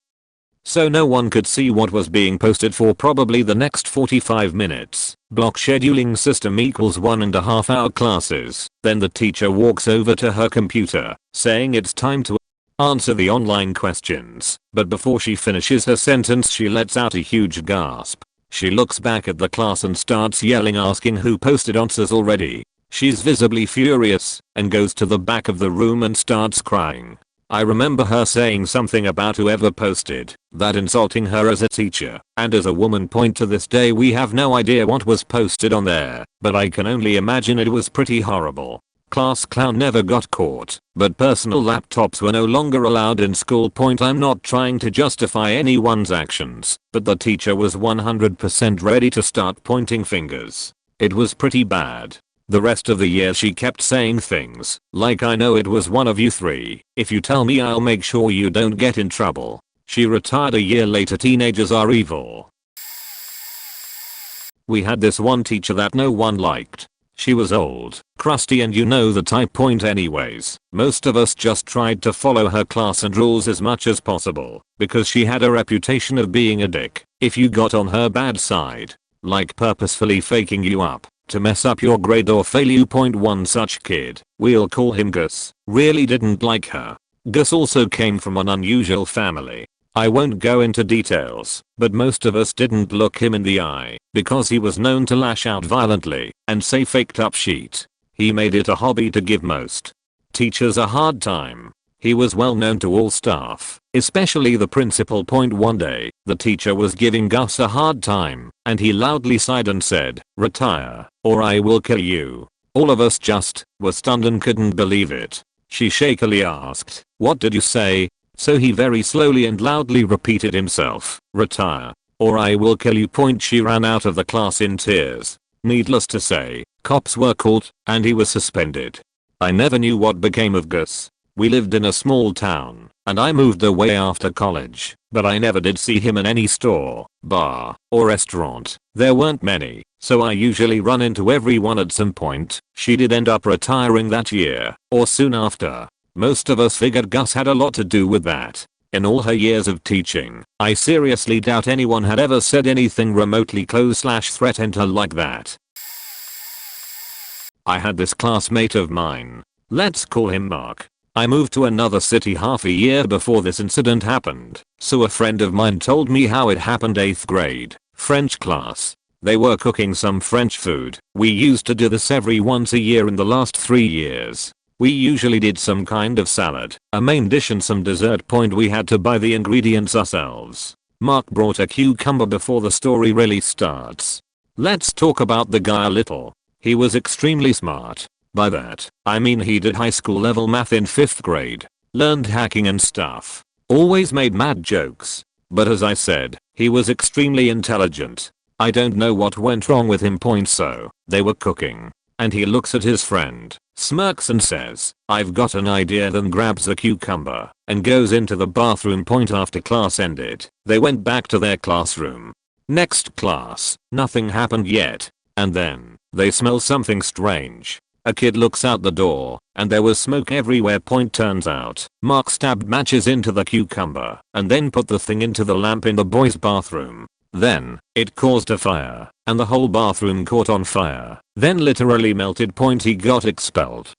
So no one could see what was being posted for probably the next 45 minutes. Block scheduling system equals 1.5 hour classes. Then the teacher walks over to her computer saying it's time to answer the online questions, but before she finishes her sentence she lets out a huge gasp. She looks back at the class and starts yelling, asking who posted answers already. She's visibly furious and goes to the back of the room and starts crying. I remember her saying something about whoever posted that insulting her as a teacher and as a woman point to this day we have no idea what was posted on there, but I can only imagine it was pretty horrible. Class clown never got caught, but personal laptops were no longer allowed in school. I'm not trying to justify anyone's actions, but the teacher was 100% ready to start pointing fingers. It was pretty bad. The rest of the year she kept saying things like, I know it was one of you three. If you tell me I'll make sure you don't get in trouble. She retired a year later. Teenagers are evil. We had this one teacher that no one liked. She was old, crusty, and you know the type. Anyways, most of us just tried to follow her class and rules as much as possible because she had a reputation of being a dick if you got on her bad side, like purposefully faking you up to mess up your grade or fail you. One such kid, we'll call him Gus, really didn't like her. Gus also came from an unusual family. I won't go into details, but most of us didn't look him in the eye because he was known to lash out violently and say faked up shit. He made it a hobby to give most teachers a hard time. He was well known to all staff, especially the principal. One day, the teacher was giving Gus a hard time and he loudly sighed and said, "Retire, or I will kill you." All of us just were stunned and couldn't believe it. She shakily asked, "What did you say?" So he very slowly and loudly repeated himself, "Retire, or I will kill you." She ran out of the class in tears. Needless to say, cops were called and he was suspended. I never knew what became of Gus. We lived in a small town and I moved away after college, but I never did see him in any store, bar, or restaurant. There weren't many, so I usually run into everyone at some point. She did end up retiring that year, or soon after. Most of us figured Gus had a lot to do with that. In all her years of teaching, I seriously doubt anyone had ever said anything remotely close/threatened her like that. I had this classmate of mine. Let's call him Mark. I moved to another city half a year before this incident happened, so a friend of mine told me how it happened. 8th grade, French class. They were cooking some French food. We used to do this every once a year in the last 3 years. We usually did some kind of salad, a main dish and some dessert. We had to buy the ingredients ourselves. Mark brought a cucumber before the story really starts. Let's talk about the guy a little. He was extremely smart. By that, I mean he did high school level math in 5th grade, learned hacking and stuff, always made mad jokes. But as I said, he was extremely intelligent. I don't know what went wrong with him. So, they were cooking, and he looks at his friend, smirks and says, "I've got an idea," then grabs a cucumber and goes into the bathroom. After class ended, they went back to their classroom. Next class, nothing happened yet, and then, they smell something strange. A kid looks out the door, and there was smoke everywhere. Turns out, Mark stabbed matches into the cucumber, and then put the thing into the lamp in the boys' bathroom. Then, it caused a fire, and the whole bathroom caught on fire, then literally melted. He got expelled.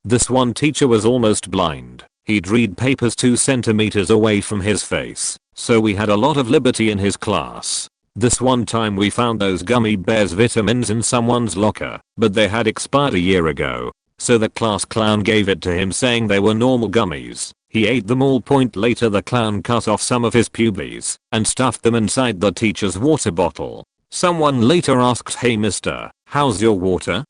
This one teacher was almost blind. He'd read papers 2 centimeters away from his face, so we had a lot of liberty in his class. This one time we found those gummy bears vitamins in someone's locker, but they had expired a year ago. So the class clown gave it to him saying they were normal gummies. He ate them all. Later the clown cut off some of his pubes and stuffed them inside the teacher's water bottle. Someone later asked, "Hey mister, how's your water?"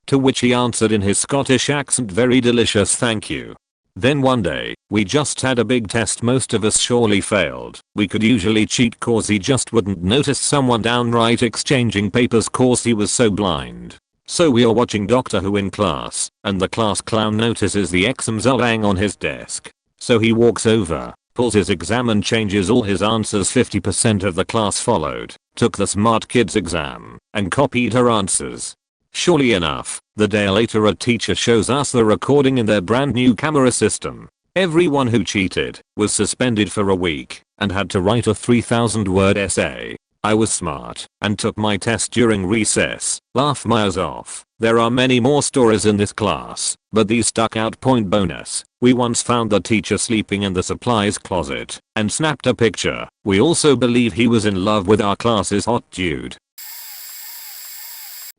To which he answered in his Scottish accent, "Very delicious, thank you." Then one day, we just had a big test. Most of us surely failed. We could usually cheat cause he just wouldn't notice someone downright exchanging papers cause he was so blind. So we are watching Doctor Who in class, and the class clown notices the exams are laying on his desk. So he walks over, pulls his exam and changes all his answers. 50% of the class followed, took the smart kid's exam, and copied her answers. Surely enough, the day later a teacher shows us the recording in their brand new camera system. Everyone who cheated was suspended for a week and had to write a 3,000-word essay. I was smart and took my test during recess. Laugh my ass off. There are many more stories in this class, but these stuck out. Bonus. We once found the teacher sleeping in the supplies closet and snapped a picture. We also believe he was in love with our class's hot dude.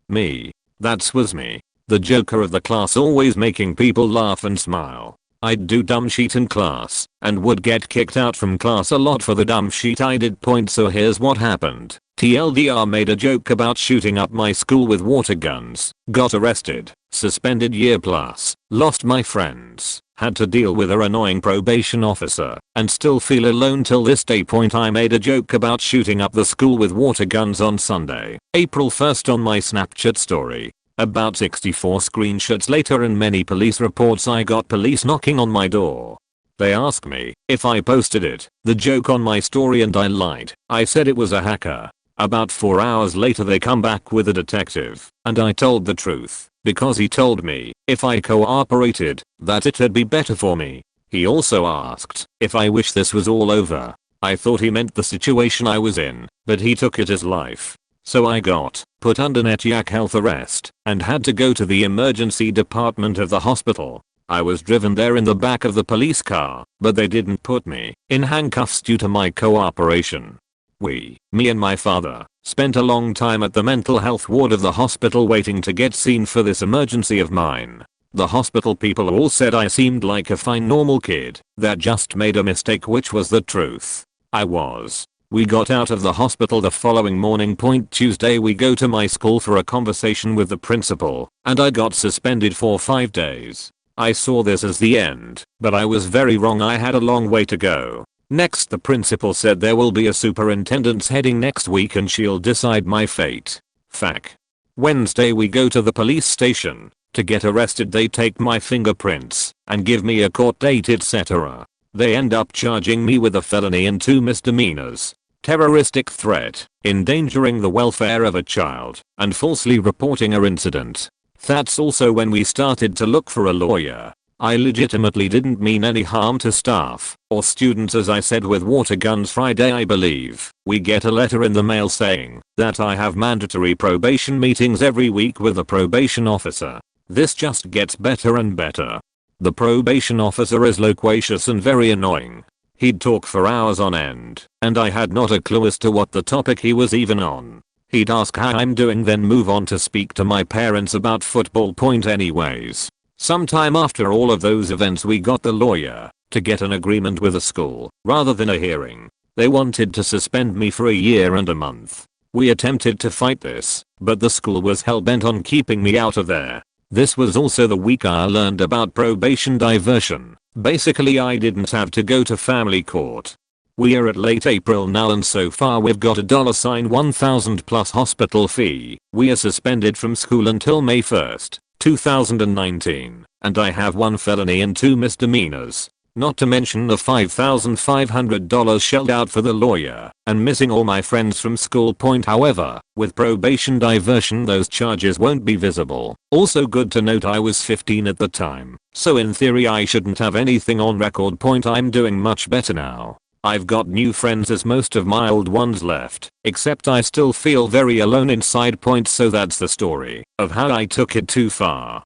Me. That was me. The joker of the class, always making people laugh and smile. I'd do dumb sheet in class and would get kicked out from class a lot for the dumb sheet I did. So here's what happened. TLDR made a joke about shooting up my school with water guns, got arrested, suspended year plus, lost my friends, had to deal with her annoying probation officer, and still feel alone till this day. I made a joke about shooting up the school with water guns on Sunday, April 1st on my Snapchat story. About 64 screenshots later and many police reports, I got police knocking on my door. They asked me if I posted the joke on my story, and I lied. I said it was a hacker. About 4 hours later they come back with a detective, and I told the truth, because he told me if I cooperated, that it'd be better for me. He also asked if I wish this was all over. I thought he meant the situation I was in, but he took it as life. So I got put under cardiac health arrest and had to go to the emergency department of the hospital. I was driven there in the back of the police car, but they didn't put me in handcuffs due to my cooperation. Me and my father, spent a long time at the mental health ward of the hospital waiting to get seen for this emergency of mine. The hospital people all said I seemed like a fine normal kid that just made a mistake, which was the truth. I was. We got out of the hospital the following morning. Tuesday we go to my school for a conversation with the principal, and I got suspended for 5 days. I saw this as the end, but I was very wrong. I had a long way to go. Next, the principal said there will be a superintendent's heading next week and she'll decide my fate. Fact. Wednesday we go to the police station. To get arrested they take my fingerprints and give me a court date, etc. They end up charging me with a felony and 2 misdemeanors. Terroristic threat, endangering the welfare of a child, and falsely reporting an incident. That's also when we started to look for a lawyer. I legitimately didn't mean any harm to staff or students. As I said with water guns Friday, I believe, we get a letter in the mail saying that I have mandatory probation meetings every week with the probation officer. This just gets better and better. The probation officer is loquacious and very annoying. He'd talk for hours on end, and I had not a clue as to what the topic he was even on. He'd ask how I'm doing, then move on to speak to my parents about football. Anyways, sometime after all of those events we got the lawyer to get an agreement with the school rather than a hearing. They wanted to suspend me for a year and a month. We attempted to fight this, but the school was hell-bent on keeping me out of there. This was also the week I learned about probation diversion. Basically I didn't have to go to family court. We are at late April now and so far we've got a $1,000 plus hospital fee. We are suspended from school until May 1st, 2019, and I have 1 felony and 2 misdemeanors. Not to mention the $5,500 shelled out for the lawyer and missing all my friends from school. However, with probation diversion those charges won't be visible. Also good to note I was 15 at the time, so in theory I shouldn't have anything on record. I'm doing much better now. I've got new friends as most of my old ones left, except I still feel very alone inside. So that's the story of how I took it too far.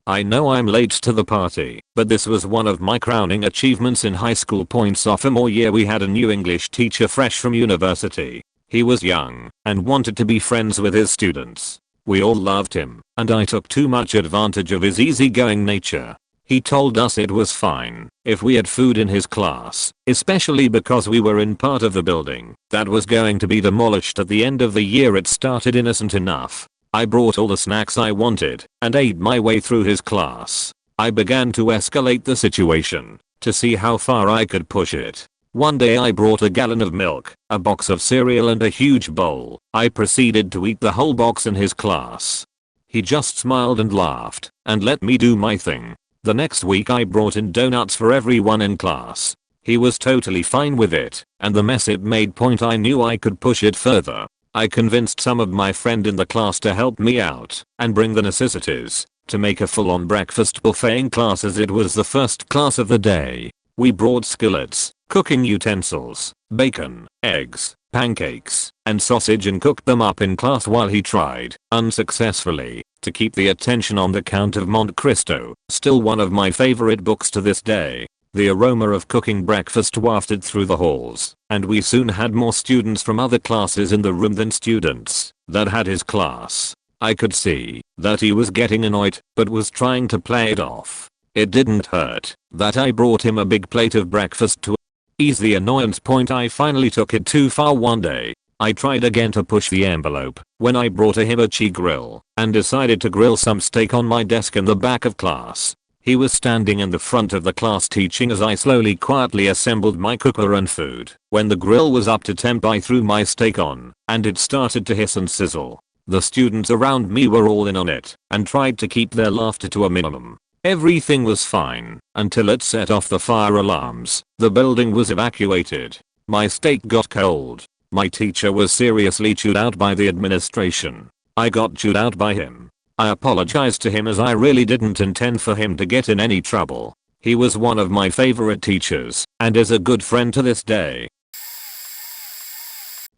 I know I'm late to the party, but this was one of my crowning achievements in high school. Sophomore year we had a new English teacher fresh from university. He was young and wanted to be friends with his students. We all loved him, and I took too much advantage of his easygoing nature. He told us it was fine if we had food in his class, especially because we were in part of the building that was going to be demolished at the end of the year. It started innocent enough. I brought all the snacks I wanted and ate my way through his class. I began to escalate the situation to see how far I could push it. One day I brought a gallon of milk, a box of cereal and a huge bowl. I proceeded to eat the whole box in his class. He just smiled and laughed and let me do my thing. The next week I brought in donuts for everyone in class. He was totally fine with it, and the mess it made. I knew I could push it further. I convinced some of my friend in the class to help me out and bring the necessities to make a full-on breakfast buffet in class, as it was the first class of the day. We brought skillets, cooking utensils, bacon, eggs, pancakes, and sausage and cooked them up in class while he tried, unsuccessfully, to keep the attention on the Count of Monte Cristo, still one of my favorite books to this day. The aroma of cooking breakfast wafted through the halls, and we soon had more students from other classes in the room than students that had his class. I could see that he was getting annoyed, but was trying to play it off. It didn't hurt that I brought him a big plate of breakfast to ease the annoyance point. I finally took it too far one day. I tried again to push the envelope when I brought a hibachi grill and decided to grill some steak on my desk in the back of class. He was standing in the front of the class teaching as I slowly quietly assembled my cooker and food. When the grill was up to temp, I threw my steak on and it started to hiss and sizzle. The students around me were all in on it and tried to keep their laughter to a minimum. Everything was fine until it set off the fire alarms. The building was evacuated. My steak got cold. My teacher was seriously chewed out by the administration. I got chewed out by him. I apologized to him as I really didn't intend for him to get in any trouble. He was one of my favorite teachers and is a good friend to this day.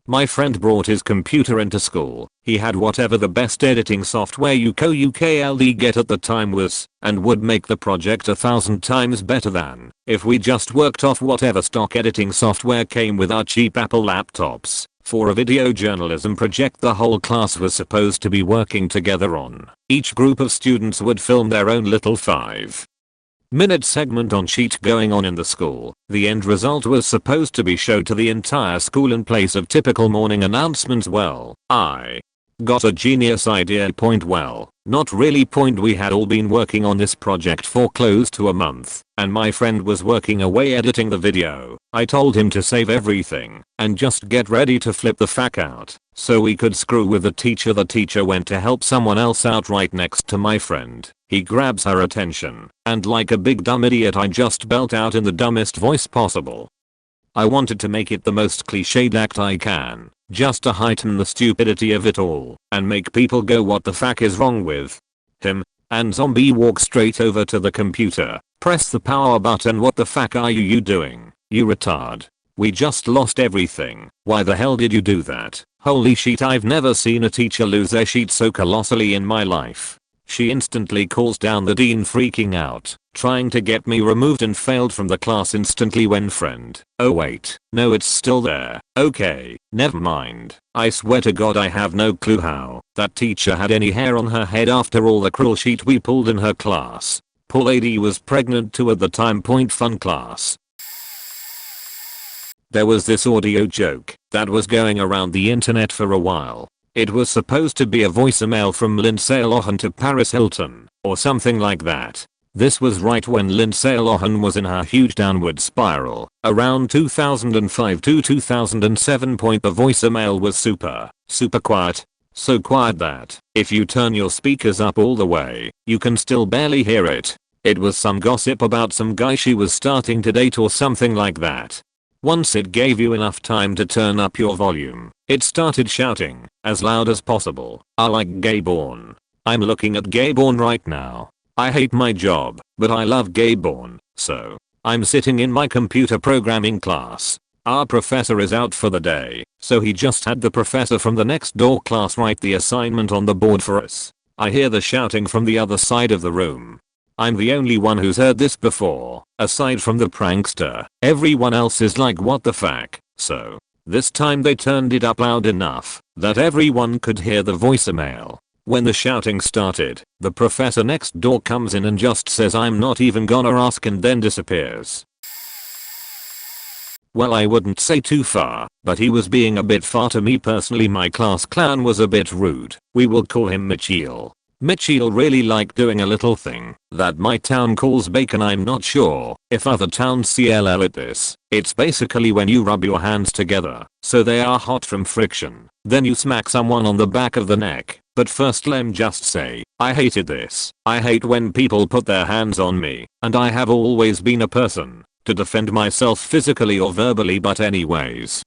My friend brought his computer into school. He had whatever the best editing software you could get at the time was, and would make the project 1,000 times better than if we just worked off whatever stock editing software came with our cheap Apple laptops. For a video journalism project the whole class was supposed to be working together on. Each group of students would film their own little 5-minute segment on sheet going on in the school. The end result was supposed to be showed to the entire school in place of typical morning announcements. Well, I got a genius idea. Not really. We had all been working on this project for close to a month and my friend was working away editing the video. I told him to save everything and just get ready to flip the fuck out so we could screw with the teacher. The teacher went to help someone else out right next to my friend. He grabs her attention and like a big dumb idiot I just belt out in the dumbest voice possible. I wanted to make it the most cliched act I can, just to heighten the stupidity of it all and make people go what the fuck is wrong with him, and zombie walk straight over to the computer, press the power button. What the fuck are you doing, you retard? We just lost everything. Why the hell did you do that? Holy shit, I've never seen a teacher lose their shit so colossally in my life. She instantly calls down the dean, freaking out, trying to get me removed, and failed from the class instantly when friend. Oh wait, no, it's still there. Okay, never mind. I swear to God I have no clue how that teacher had any hair on her head after all the cruel shit we pulled in her class. Poor lady was pregnant too at the time. Fun class. There was this audio joke that was going around the internet for a while. It was supposed to be a voicemail from Lindsay Lohan to Paris Hilton, or something like that. This was right when Lindsay Lohan was in her huge downward spiral, around 2005 to 2007. The voicemail was super quiet. So quiet that if you turn your speakers up all the way, you can still barely hear it. It was some gossip about some guy she was starting to date or something like that. Once it gave you enough time to turn up your volume, it started shouting as loud as possible, "I like gay porn." I'm looking at gay porn right now. I hate my job, but I love gay porn. So I'm sitting in my computer programming class. Our professor is out for the day, so he just had the professor from the next door class write the assignment on the board for us. I hear the shouting from the other side of the room. I'm the only one who's heard this before, aside from the prankster. Everyone else is like, what the fuck? So this time they turned it up loud enough that everyone could hear the voicemail. When the shouting started, the professor next door comes in and just says, "I'm not even gonna ask," and then disappears. Well, I wouldn't say too far, but he was being a bit far to me personally. My class clown was a bit rude. We will call him Mitchell. Mitchell really liked doing a little thing that my town calls bacon. I'm not sure if other towns CLL at this. It's basically when you rub your hands together so they are hot from friction. Then you smack someone on the back of the neck. But first lem just say, I hated this. I hate when people put their hands on me, and I have always been a person to defend myself physically or verbally. But anyways,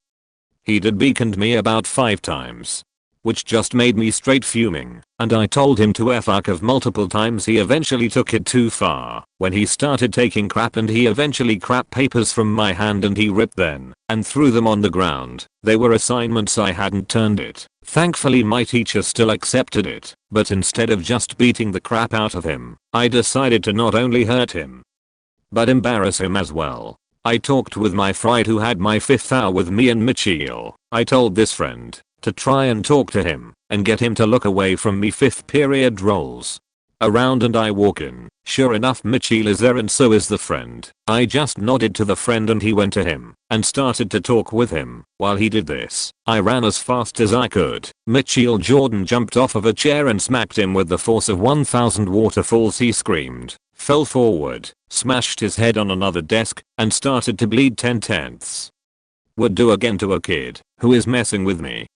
he did beaconed me about 5 times. Which just made me straight fuming, and I told him to F off multiple times. He eventually took it too far when he started taking crap, and he eventually crapped papers from my hand and he ripped them and threw them on the ground. They were assignments. I hadn't turned it. Thankfully my teacher still accepted it, but instead of just beating the crap out of him, I decided to not only hurt him, but embarrass him as well. I talked with my friend who had my 5th hour with me and Mitchell. I told this friend to try and talk to him and get him to look away from me. 5th period rolls around and I walk in. Sure enough, Mitchell is there and so is the friend. I just nodded to the friend and he went to him and started to talk with him. While he did this, I ran as fast as I could. Mitchell Jordan jumped off of a chair and smacked him with the force of 1000 waterfalls. He screamed, fell forward, smashed his head on another desk, and started to bleed 10/10. Would do again to a kid who is messing with me.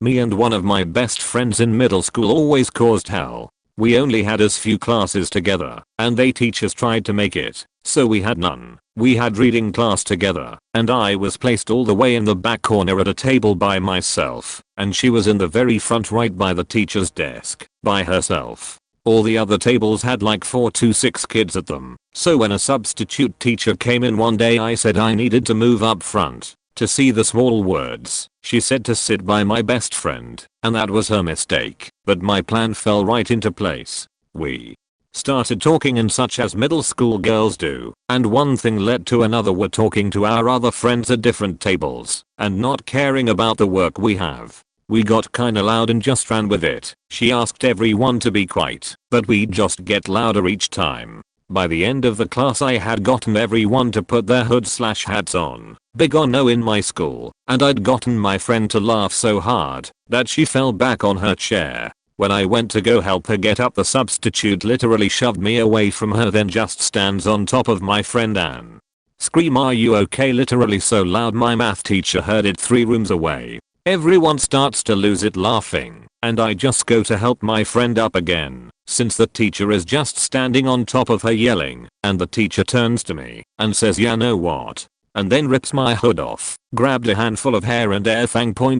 Me and one of my best friends in middle school always caused hell. We only had as few classes together, and they teachers tried to make it so we had none. We had reading class together, and I was placed all the way in the back corner at a table by myself, and she was in the very front right by the teacher's desk, by herself. All the other tables had like 4 to 6 kids at them, so when a substitute teacher came in one day I said I needed to move up front to see the small words. She said to sit by my best friend, and that was her mistake, but my plan fell right into place. We started talking in such as middle school girls do, and one thing led to another. We're talking to our other friends at different tables, and not caring about the work we have. We got kinda loud and just ran with it. She asked everyone to be quiet, but we'd just get louder each time. By the end of the class I had gotten everyone to put their hood/hats on, big or no in my school, and I'd gotten my friend to laugh so hard that she fell back on her chair. When I went to go help her get up, the substitute literally shoved me away from her, then just stands on top of my friend and scream, "Are you okay?" literally so loud my math teacher heard it 3 rooms away. Everyone starts to lose it laughing, and I just go to help my friend up again, since the teacher is just standing on top of her yelling, and the teacher turns to me and says, "Yeah, know what?" and then rips my hood off, grabbed a handful of hair and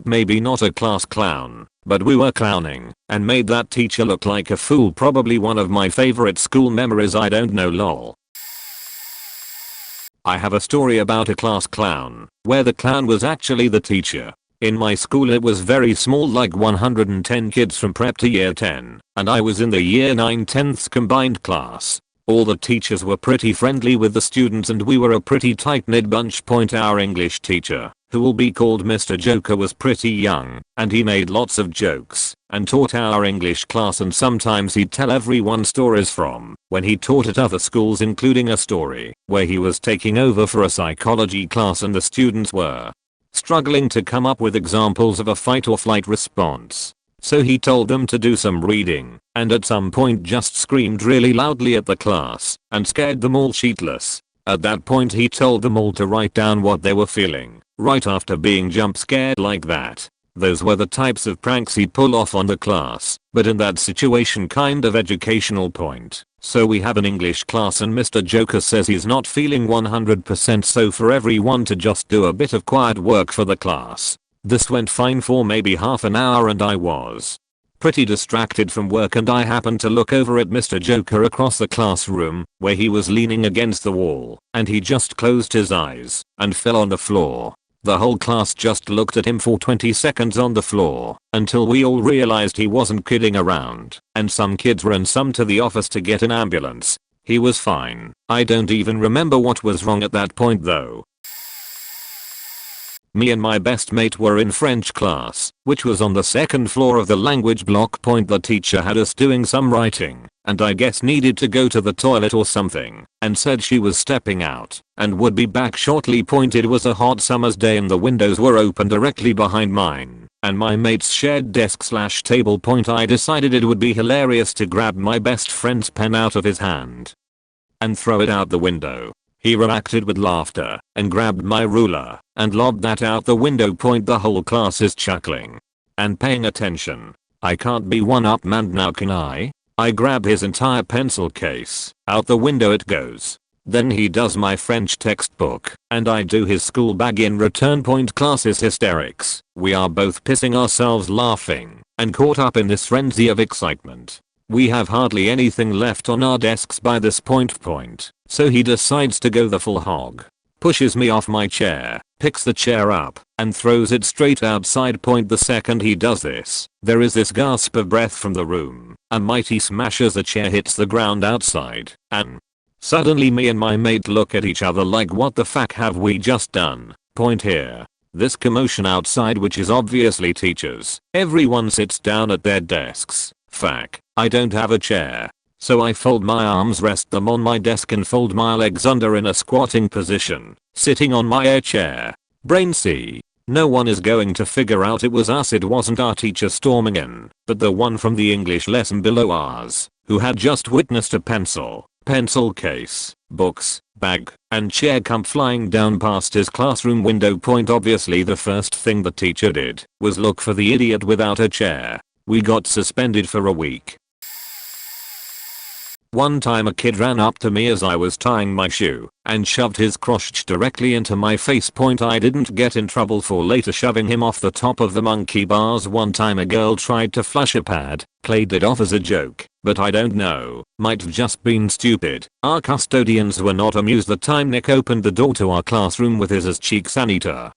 maybe not a class clown, but we were clowning, and made that teacher look like a fool. Probably one of my favorite school memories. I don't know, lol. I have a story about a class clown, where the clown was actually the teacher. In my school it was very small, like 110 kids from prep to year 10, and I was in the year 9 10th combined class. All the teachers were pretty friendly with the students and we were a pretty tight-knit bunch. Our English teacher, who will be called Mr. Joker, was pretty young, and he made lots of jokes and taught our English class, and sometimes he'd tell everyone stories from when he taught at other schools, including a story where he was taking over for a psychology class and the students were struggling to come up with examples of a fight or flight response. So he told them to do some reading, and at some point just screamed really loudly at the class and scared them all shitless. At that point he told them all to write down what they were feeling right after being jump scared like that. Those were the types of pranks he'd pull off on the class, but in that situation kind of educational point. So we have an English class and Mr. Joker says he's not feeling 100%, so for everyone to just do a bit of quiet work for the class. This went fine for maybe half an hour and I was pretty distracted from work, and I happened to look over at Mr. Joker across the classroom where he was leaning against the wall, and he just closed his eyes and fell on the floor. The whole class just looked at him for 20 seconds on the floor until we all realized he wasn't kidding around, and some kids ran some to the office to get an ambulance. He was fine. I don't even remember what was wrong at that point though. Me and my best mate were in French class, which was on the 2nd floor of the language block. The teacher had us doing some writing, and I guess needed to go to the toilet or something, and said she was stepping out and would be back shortly. It was a hot summer's day and the windows were open directly behind mine and my mate's shared desk/table. I decided it would be hilarious to grab my best friend's pen out of his hand and throw it out the window. He reacted with laughter and grabbed my ruler and lobbed that out the window. The whole class is chuckling and paying attention. I can't be one up man now, can I? I grab his entire pencil case. Out the window it goes. Then he does my French textbook and I do his school bag in return. Class is hysterics. We are both pissing ourselves laughing and caught up in this frenzy of excitement. We have hardly anything left on our desks by this point. So he decides to go the full hog. Pushes me off my chair, picks the chair up, and throws it straight outside. The second he does this, there is this gasp of breath from the room. A mighty smash as the chair hits the ground outside, and suddenly me and my mate look at each other like, what the fuck have we just done? Here. This commotion outside, which is obviously teachers. Everyone sits down at their desks. Fuck. I don't have a chair. So I fold my arms, rest them on my desk and fold my legs under in a squatting position, sitting on my air chair. Brain C. No one is going to figure out it was us. It wasn't our teacher storming in, but the one from the English lesson below ours, who had just witnessed a pencil case, books, bag, and chair come flying down past his classroom window. Obviously the first thing the teacher did was look for the idiot without a chair. We got suspended for a week. One time a kid ran up to me as I was tying my shoe and shoved his crotch directly into my face. I didn't get in trouble for later shoving him off the top of the monkey bars. One time a girl tried to flush a pad, played it off as a joke, but I don't know, might have just been stupid. Our custodians were not amused the time Nick opened the door to our classroom with his cheek sanitizer.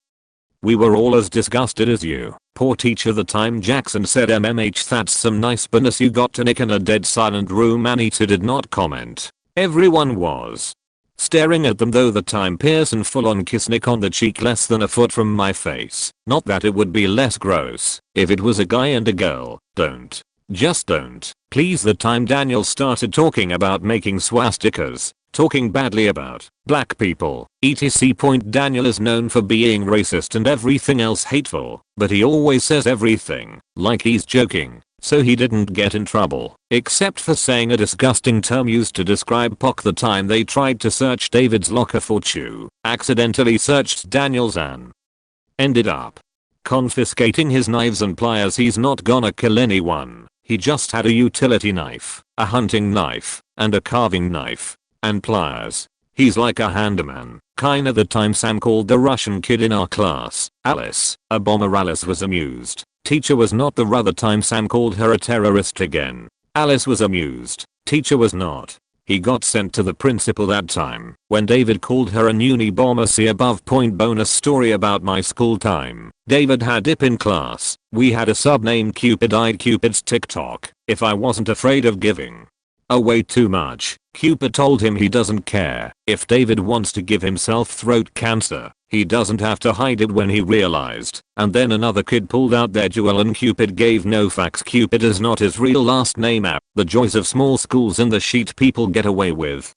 We were all as disgusted as you. Poor teacher. The time Jackson said MMH, that's some nice bonus you got to Nick in a dead silent room. Anita did not comment. Everyone was staring at them though. The time Pearson full on kiss Nick on the cheek less than a foot from my face. Not that it would be less gross if it was a guy and a girl. Don't. Just don't. Please. The time Daniel started talking about making swastikas, talking badly about black people, etc. Daniel is known for being racist and everything else hateful, but he always says everything like he's joking, so he didn't get in trouble, except for saying a disgusting term used to describe Poc. The time they tried to search David's locker for chew, accidentally searched Daniel's and ended up confiscating his knives and pliers. He's not gonna kill anyone. He just had a utility knife, a hunting knife, and a carving knife. And pliers. He's like a handyman, kinda. The time Sam called the Russian kid in our class Alice a bomber. Alice was amused. Teacher was not. The other time Sam called her a terrorist again. Alice was amused. Teacher was not. He got sent to the principal that time when David called her a uni bomber. See above. Bonus story about my school time. David had dip in class. We had a sub named Cupid. I'd Cupid's TikTok if I wasn't afraid of giving away too much. Cupid told him he doesn't care if David wants to give himself throat cancer. He doesn't have to hide it when he realized. And then another kid pulled out their jewel and Cupid gave no facts. Cupid is not his real last name. The joys of small schools and the shit people get away with.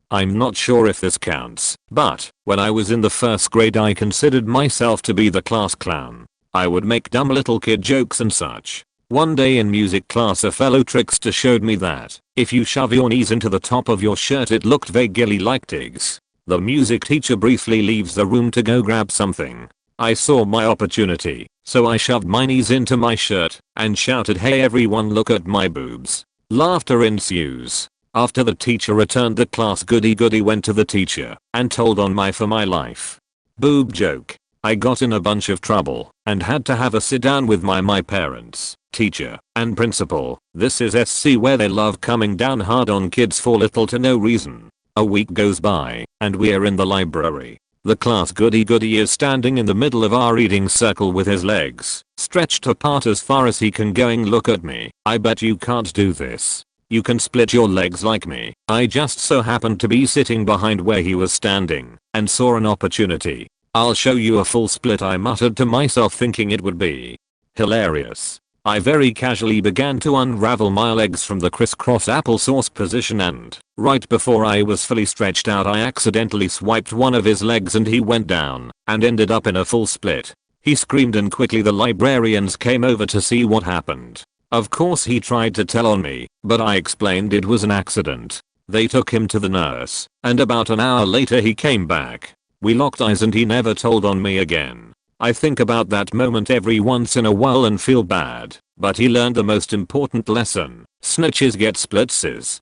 I'm not sure if this counts, but when I was in the first grade I considered myself to be the class clown. I would make dumb little kid jokes and such. One day in music class a fellow trickster showed me that if you shove your knees into the top of your shirt it looked vaguely like tigs. The music teacher briefly leaves the room to go grab something. I saw my opportunity, so I shoved my knees into my shirt and shouted, "Hey everyone, look at my boobs." Laughter ensues. After the teacher returned the class, Goody went to the teacher and told on my for my life boob joke. I got in a bunch of trouble and had to have a sit down with my parents, teacher, and principal. This is SC where they love coming down hard on kids for little to no reason. A week goes by and we're in the library. The class Goody is standing in the middle of our reading circle with his legs stretched apart as far as he can, going, "Look at me. I bet you can't do this. You can split your legs like me." I just so happened to be sitting behind where he was standing and saw an opportunity. "I'll show you a full split," I muttered to myself, thinking it would be hilarious. I very casually began to unravel my legs from the crisscross applesauce position, and right before I was fully stretched out I accidentally swiped one of his legs and he went down and ended up in a full split. He screamed and quickly the librarians came over to see what happened. Of course he tried to tell on me, but I explained it was an accident. They took him to the nurse, and about an hour later he came back. We locked eyes and he never told on me again. I think about that moment every once in a while and feel bad, but he learned the most important lesson: snitches get splitses.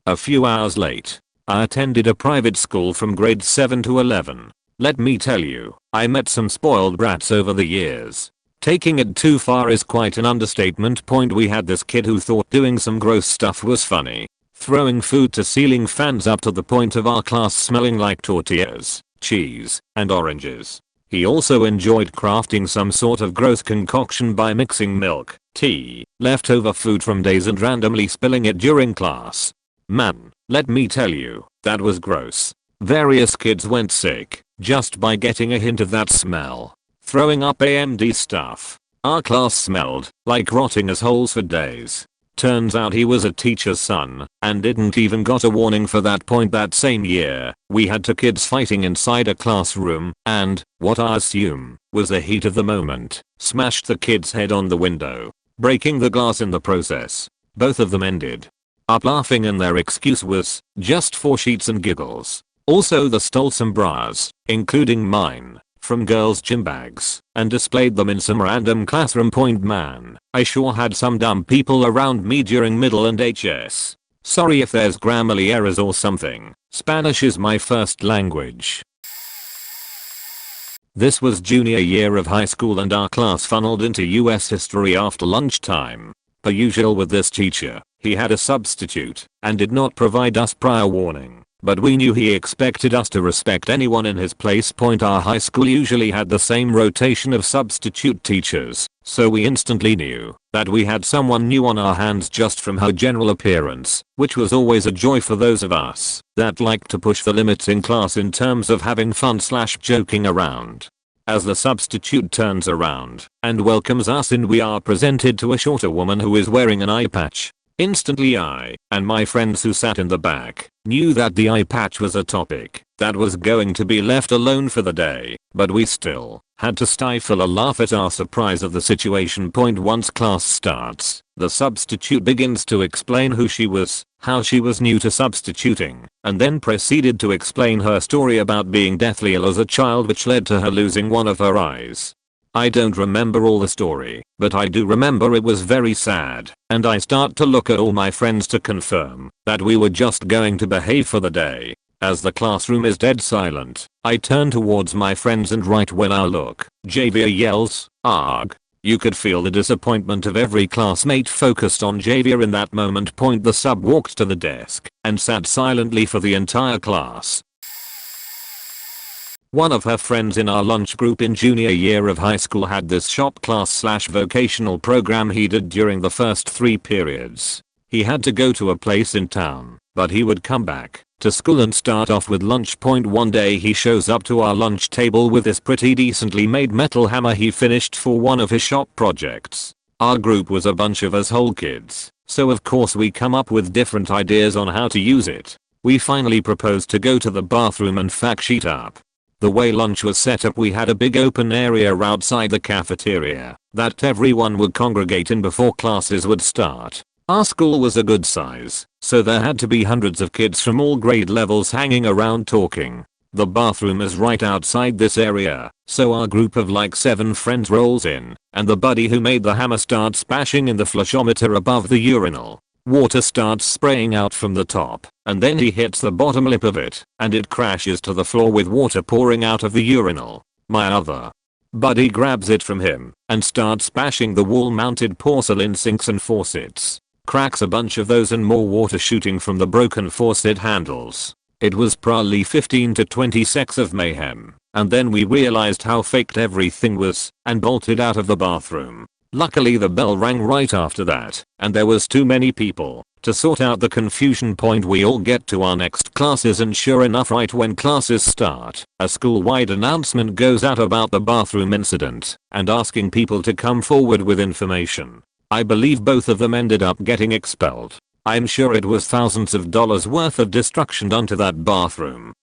A few hours late, I attended a private school from grade 7 to 11. Let me tell you, I met some spoiled brats over the years. Taking it too far is quite an understatement. We had this kid who thought doing some gross stuff was funny. Throwing food to ceiling fans up to the point of our class smelling like tortillas, cheese, and oranges. He also enjoyed crafting some sort of gross concoction by mixing milk, tea, leftover food from days and randomly spilling it during class. Man, let me tell you, that was gross. Various kids went sick just by getting a hint of that smell. Throwing up AMD stuff. Our class smelled like rotting assholes for days. Turns out he was a teacher's son and didn't even got a warning for that point. That same year, we had two kids fighting inside a classroom and, what I assume, was the heat of the moment, smashed the kid's head on the window, breaking the glass in the process. Both of them ended up laughing and their excuse was just for sheets and giggles. Also they stole some bras, including mine, from girls' gym bags and displayed them in some random classroom. Man, I sure had some dumb people around me during middle and HS. Sorry if there's grammarly errors or something. Spanish is my first language. This was junior year of high school and our class funneled into US history after lunchtime. Per usual with this teacher, he had a substitute and did not provide us prior warning. But we knew he expected us to respect anyone in his place. Our high school usually had the same rotation of substitute teachers, so we instantly knew that we had someone new on our hands just from her general appearance, which was always a joy for those of us that liked to push the limits in class in terms of having fun / joking around. As the substitute turns around and welcomes us in, we are presented to a shorter woman who is wearing an eye patch. Instantly I and my friends who sat in the back knew that the eye patch was a topic that was going to be left alone for the day, but we still had to stifle a laugh at our surprise of the situation. Once class starts, the substitute begins to explain who she was, how she was new to substituting, and then proceeded to explain her story about being deathly ill as a child, which led to her losing one of her eyes. I don't remember all the story, but I do remember it was very sad, and I start to look at all my friends to confirm that we were just going to behave for the day. As the classroom is dead silent, I turn towards my friends and right when I look, Javier yells, "Arg." You could feel the disappointment of every classmate focused on Javier in that moment. The sub walked to the desk and sat silently for the entire class. One of her friends in our lunch group in junior year of high school had this shop class / vocational program he did during the first 3 periods. He had to go to a place in town, but he would come back to school and start off with lunch. One day he shows up to our lunch table with this pretty decently made metal hammer he finished for one of his shop projects. Our group was a bunch of asshole kids, so of course we come up with different ideas on how to use it. We finally proposed to go to the bathroom and fact sheet up. The way lunch was set up, we had a big open area outside the cafeteria that everyone would congregate in before classes would start. Our school was a good size, so there had to be hundreds of kids from all grade levels hanging around talking. The bathroom is right outside this area, so our group of like 7 friends rolls in, and the buddy who made the hammer starts bashing in the flushometer above the urinal. Water starts spraying out from the top, and then he hits the bottom lip of it, and it crashes to the floor with water pouring out of the urinal. My other buddy grabs it from him and starts bashing the wall-mounted porcelain sinks and faucets. Cracks a bunch of those and more water shooting from the broken faucet handles. It was probably 15 to 20 seconds of mayhem, and then we realized how faked everything was and bolted out of the bathroom. Luckily the bell rang right after that, and there was too many people to sort out the confusion. We all get to our next classes, and sure enough, right when classes start, a school-wide announcement goes out about the bathroom incident and asking people to come forward with information. I believe both of them ended up getting expelled. I'm sure it was thousands of dollars worth of destruction done to that bathroom.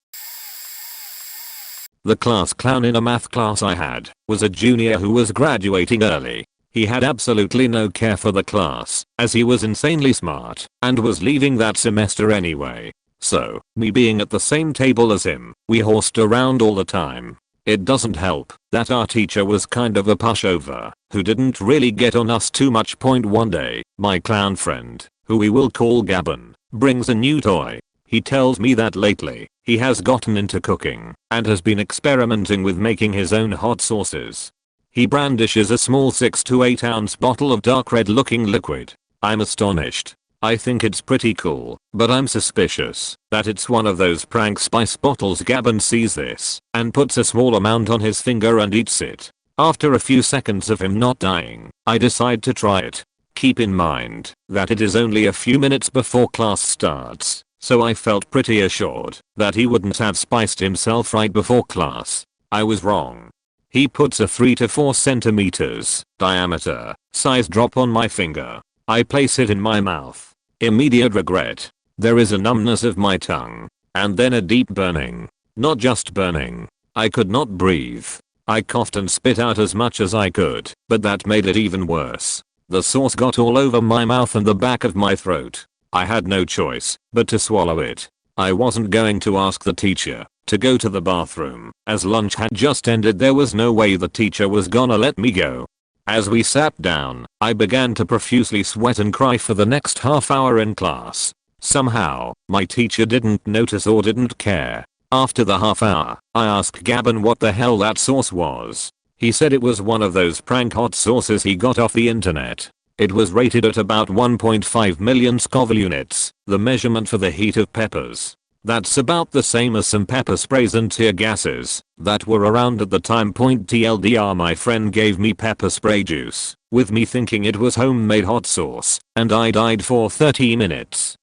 The class clown in a math class I had was a junior who was graduating early. He had absolutely no care for the class, as he was insanely smart and was leaving that semester anyway. So, me being at the same table as him, we horsed around all the time. It doesn't help that our teacher was kind of a pushover who didn't really get on us too much. One day, my clown friend, who we will call Gavin, brings a new toy. He tells me that lately, he has gotten into cooking and has been experimenting with making his own hot sauces. He brandishes a small 6 to 8 ounce bottle of dark red looking liquid. I'm astonished. I think it's pretty cool, but I'm suspicious that it's one of those prank spice bottles. Gavin sees this and puts a small amount on his finger and eats it. After a few seconds of him not dying, I decide to try it. Keep in mind that it is only a few minutes before class starts, so I felt pretty assured that he wouldn't have spiced himself right before class. I was wrong. He puts a 3 to 4 centimeters diameter size drop on my finger. I place it in my mouth. Immediate regret. There is a numbness of my tongue. And then a deep burning. Not just burning. I could not breathe. I coughed and spit out as much as I could, but that made it even worse. The sauce got all over my mouth and the back of my throat. I had no choice but to swallow it. I wasn't going to ask the teacher to go to the bathroom, as lunch had just ended. There was no way the teacher was gonna let me go. As we sat down, I began to profusely sweat and cry for the next half hour in class. Somehow, my teacher didn't notice or didn't care. After the half hour, I asked Gavin what the hell that sauce was. He said it was one of those prank hot sauces he got off the internet. It was rated at about 1.5 million Scoville units, the measurement for the heat of peppers. That's about the same as some pepper sprays and tear gases that were around at the time. TLDR, my friend gave me pepper spray juice, with me thinking it was homemade hot sauce, and I died for 30 minutes.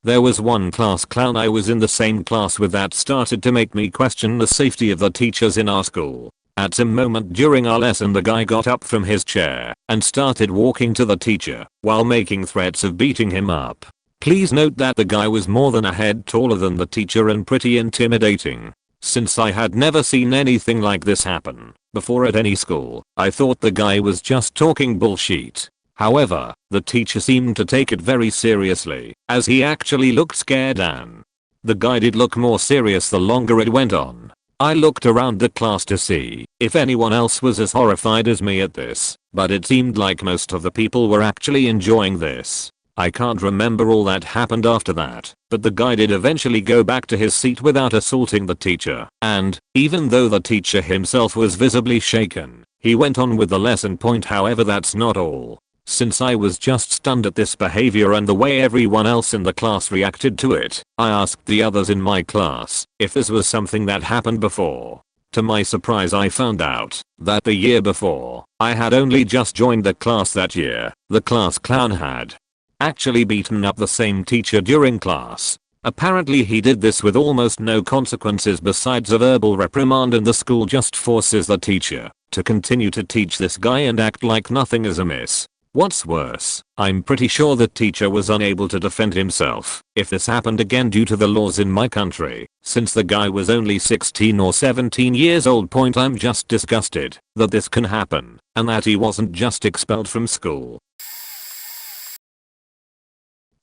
There was one class clown I was in the same class with that started to make me question the safety of the teachers in our school. At some moment during our lesson, the guy got up from his chair and started walking to the teacher while making threats of beating him up. Please note that the guy was more than a head taller than the teacher and pretty intimidating. Since I had never seen anything like this happen before at any school, I thought the guy was just talking bullshit. However, the teacher seemed to take it very seriously, as he actually looked scared, and the guy did look more serious the longer it went on. I looked around the class to see if anyone else was as horrified as me at this, but it seemed like most of the people were actually enjoying this. I can't remember all that happened after that, but the guy did eventually go back to his seat without assaulting the teacher, and, even though the teacher himself was visibly shaken, he went on with the lesson. However, that's not all. Since I was just stunned at this behavior and the way everyone else in the class reacted to it, I asked the others in my class if this was something that happened before. To my surprise, I found out that the year before, I had only just joined the class that year, the class clown had actually beaten up the same teacher during class. Apparently he did this with almost no consequences besides a verbal reprimand, and the school just forces the teacher to continue to teach this guy and act like nothing is amiss. What's worse, I'm pretty sure the teacher was unable to defend himself if this happened again due to the laws in my country, since the guy was only 16 or 17 years old. I'm just disgusted that this can happen and that he wasn't just expelled from school.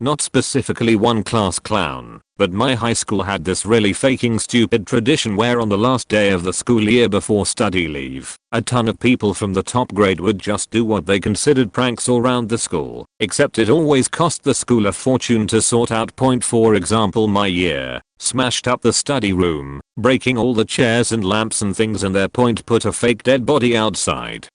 Not specifically one class clown, but my high school had this really faking stupid tradition where on the last day of the school year before study leave, a ton of people from the top grade would just do what they considered pranks all around the school, except it always cost the school a fortune to sort out. For example, my year smashed up the study room, breaking all the chairs and lamps and things, and their put a fake dead body outside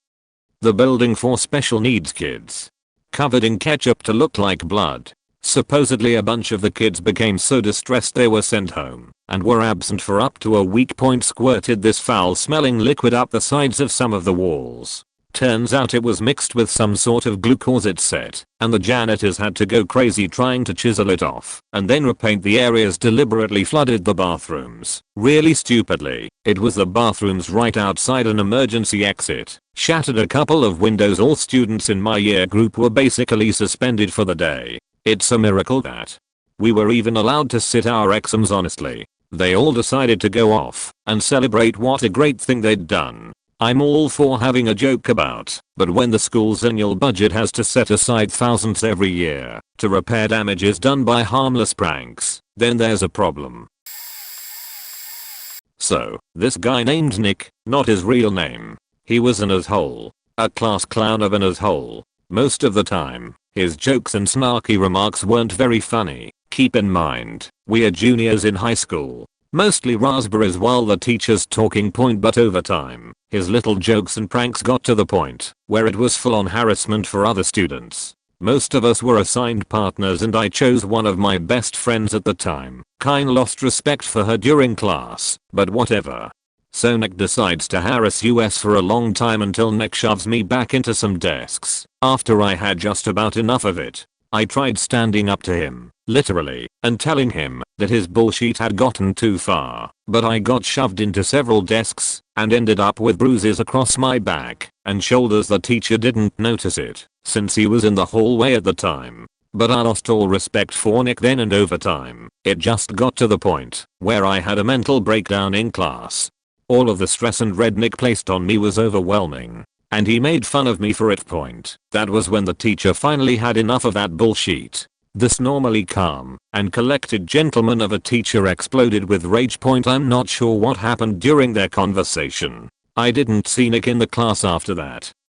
the building for special needs kids, covered in ketchup to look like blood. Supposedly a bunch of the kids became so distressed they were sent home and were absent for up to a week. Squirted this foul smelling liquid up the sides of some of the walls. Turns out it was mixed with some sort of glucose it said, and the janitors had to go crazy trying to chisel it off and then repaint the areas. Deliberately flooded the bathrooms. Really stupidly, it was the bathrooms right outside an emergency exit. Shattered a couple of windows. All students in my year group were basically suspended for the day. It's a miracle that we were even allowed to sit our exams. Honestly, they all decided to go off and celebrate what a great thing they'd done. I'm all for having a joke about, but when the school's annual budget has to set aside thousands every year to repair damages done by harmless pranks, then there's a problem. So, this guy named Nick, not his real name, he was an asshole, a class clown of an asshole. Most of the time, his jokes and snarky remarks weren't very funny. Keep in mind, we are juniors in high school. Mostly raspberries while the teacher's talking point, but over time, his little jokes and pranks got to the point where it was full-on harassment for other students. Most of us were assigned partners and I chose one of my best friends at the time. Kinda lost respect for her during class, but whatever. So Nick decides to harass us for a long time until Nick shoves me back into some desks. After I had just about enough of it, I tried standing up to him, literally, and telling him that his bullshit had gotten too far. but I got shoved into several desks and ended up with bruises across my back and shoulders. The teacher didn't notice it since he was in the hallway at the time, but I lost all respect for Nick then, and over time, it just got to the point where I had a mental breakdown in class. All of the stress and dread Nick placed on me was overwhelming, and he made fun of me for it. That was when the teacher finally had enough of that bullshit. This normally calm and collected gentleman of a teacher exploded with rage. I'm not sure what happened during their conversation. I didn't see Nick in the class after that.